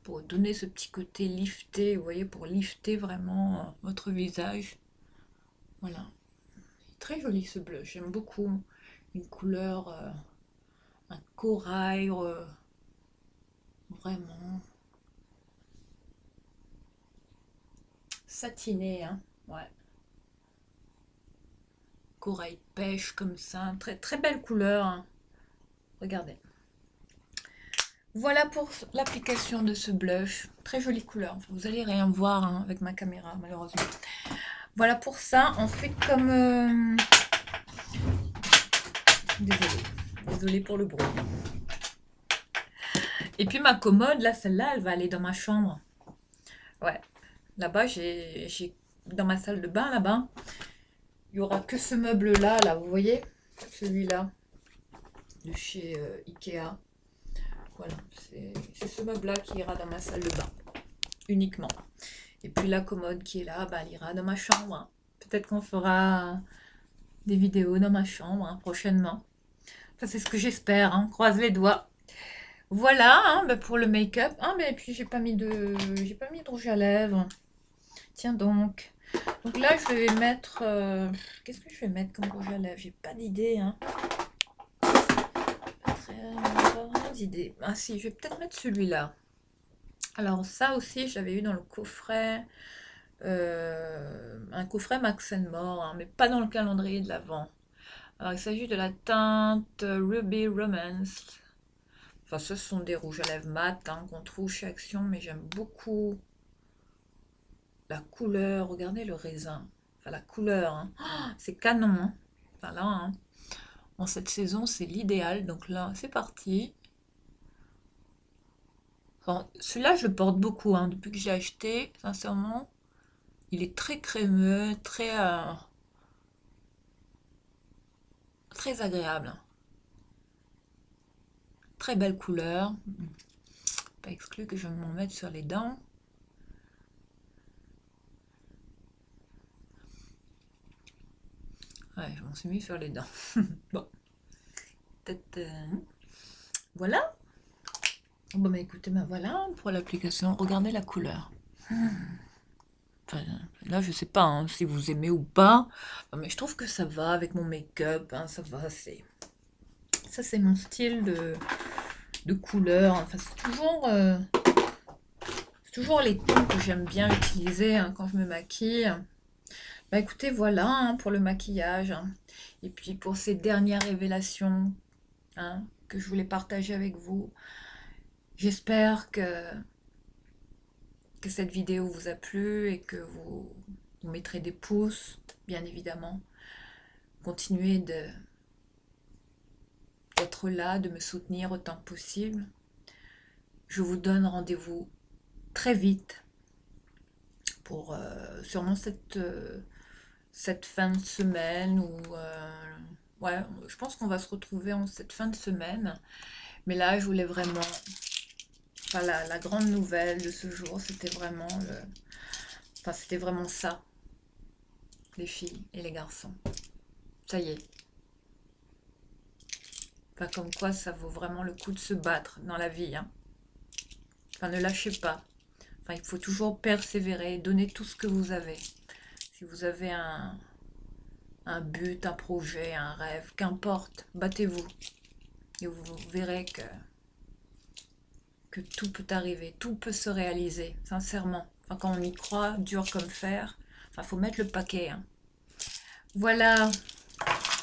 S1: Pour donner ce petit côté lifté, vous voyez, pour lifter vraiment votre visage. Voilà. Très joli ce blush, j'aime beaucoup. Une couleur, un corail, vraiment satiné, hein. Ouais. Corail pêche comme ça, très très belle couleur. Hein. Regardez. Voilà pour l'application de ce blush. Très jolie couleur. Enfin, vous allez rien voir hein, avec ma caméra, malheureusement. Voilà pour ça. Ensuite, comme... Désolée. Désolée pour le bruit. Et puis ma commode, là, celle-là, elle va aller dans ma chambre. Ouais. Là-bas, j'ai dans ma salle de bain, là-bas, il n'y aura que ce meuble-là, là, vous voyez? Celui-là, de chez Ikea. Voilà, c'est ce meuble-là qui ira dans ma salle de bain, uniquement. Et puis la commode qui est là, bah, elle ira dans ma chambre. Hein. Peut-être qu'on fera des vidéos dans ma chambre hein, prochainement. Enfin, c'est ce que j'espère, hein. Croise les doigts. Voilà, hein, bah, pour le make-up. Ah, mais puis j'ai pas mis de rouge à lèvres. Tiens donc. Donc là, je vais mettre... qu'est-ce que je vais mettre comme rouge à lèvres? J'ai pas d'idée, hein. Pas très d'idée. Ah si, je vais peut-être mettre celui-là. Alors ça aussi, j'avais eu dans le coffret... un coffret Max More, hein, mais pas dans le calendrier de l'Avent. Alors il s'agit de la teinte Ruby Romance. Enfin, ce sont des rouges à lèvres mat hein, qu'on trouve chez Action, mais j'aime beaucoup la couleur. Regardez le raisin. Enfin, la couleur. Hein. Oh, c'est canon. Hein. Enfin, là, hein. En cette saison, c'est l'idéal. Donc là, c'est parti. Enfin, celui-là, je le porte beaucoup. Hein, depuis que j'ai acheté, sincèrement, il est très crémeux, très agréable. Très belle couleur. Pas exclu que je vais m'en mette sur les dents. Ouais, je m'en suis mis sur les dents. Bon. Peut-être... voilà. Bon, bah écoutez, ben voilà pour l'application. Regardez la couleur. Enfin, là, je sais pas hein, si vous aimez ou pas. Mais je trouve que ça va avec mon make-up. Hein, ça va, ça, c'est mon style de couleur. Enfin, c'est toujours les tons que j'aime bien utiliser hein, quand je me maquille. Bah écoutez, voilà hein, pour le maquillage. Hein. Et puis pour ces dernières révélations hein, que je voulais partager avec vous. J'espère que cette vidéo vous a plu et que vous mettrez des pouces, bien évidemment. Continuez d'être là, de me soutenir autant que possible. Je vous donne rendez-vous très vite pour sûrement cette fin de semaine ou ouais, je pense qu'on va se retrouver en cette fin de semaine. Mais là, je voulais vraiment... Enfin, la grande nouvelle de ce jour, c'était vraiment enfin, c'était vraiment ça, les filles et les garçons. Ça y est. Enfin, comme quoi, ça vaut vraiment le coup de se battre dans la vie. Hein. Enfin, ne lâchez pas. Enfin, il faut toujours persévérer, donner tout ce que vous avez. Si vous avez un but, un projet, un rêve, qu'importe, battez-vous. Et vous verrez que tout peut arriver, tout peut se réaliser, sincèrement. Enfin, quand on y croit, dur comme fer, enfin, faut mettre le paquet. Hein. Voilà,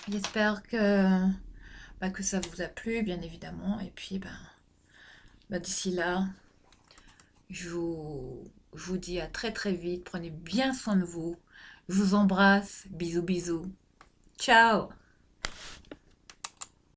S1: j'espère que ça vous a plu, bien évidemment. Et puis, d'ici là, je vous dis à très très vite. Prenez bien soin de vous. Je vous embrasse. Bisous, bisous. Ciao!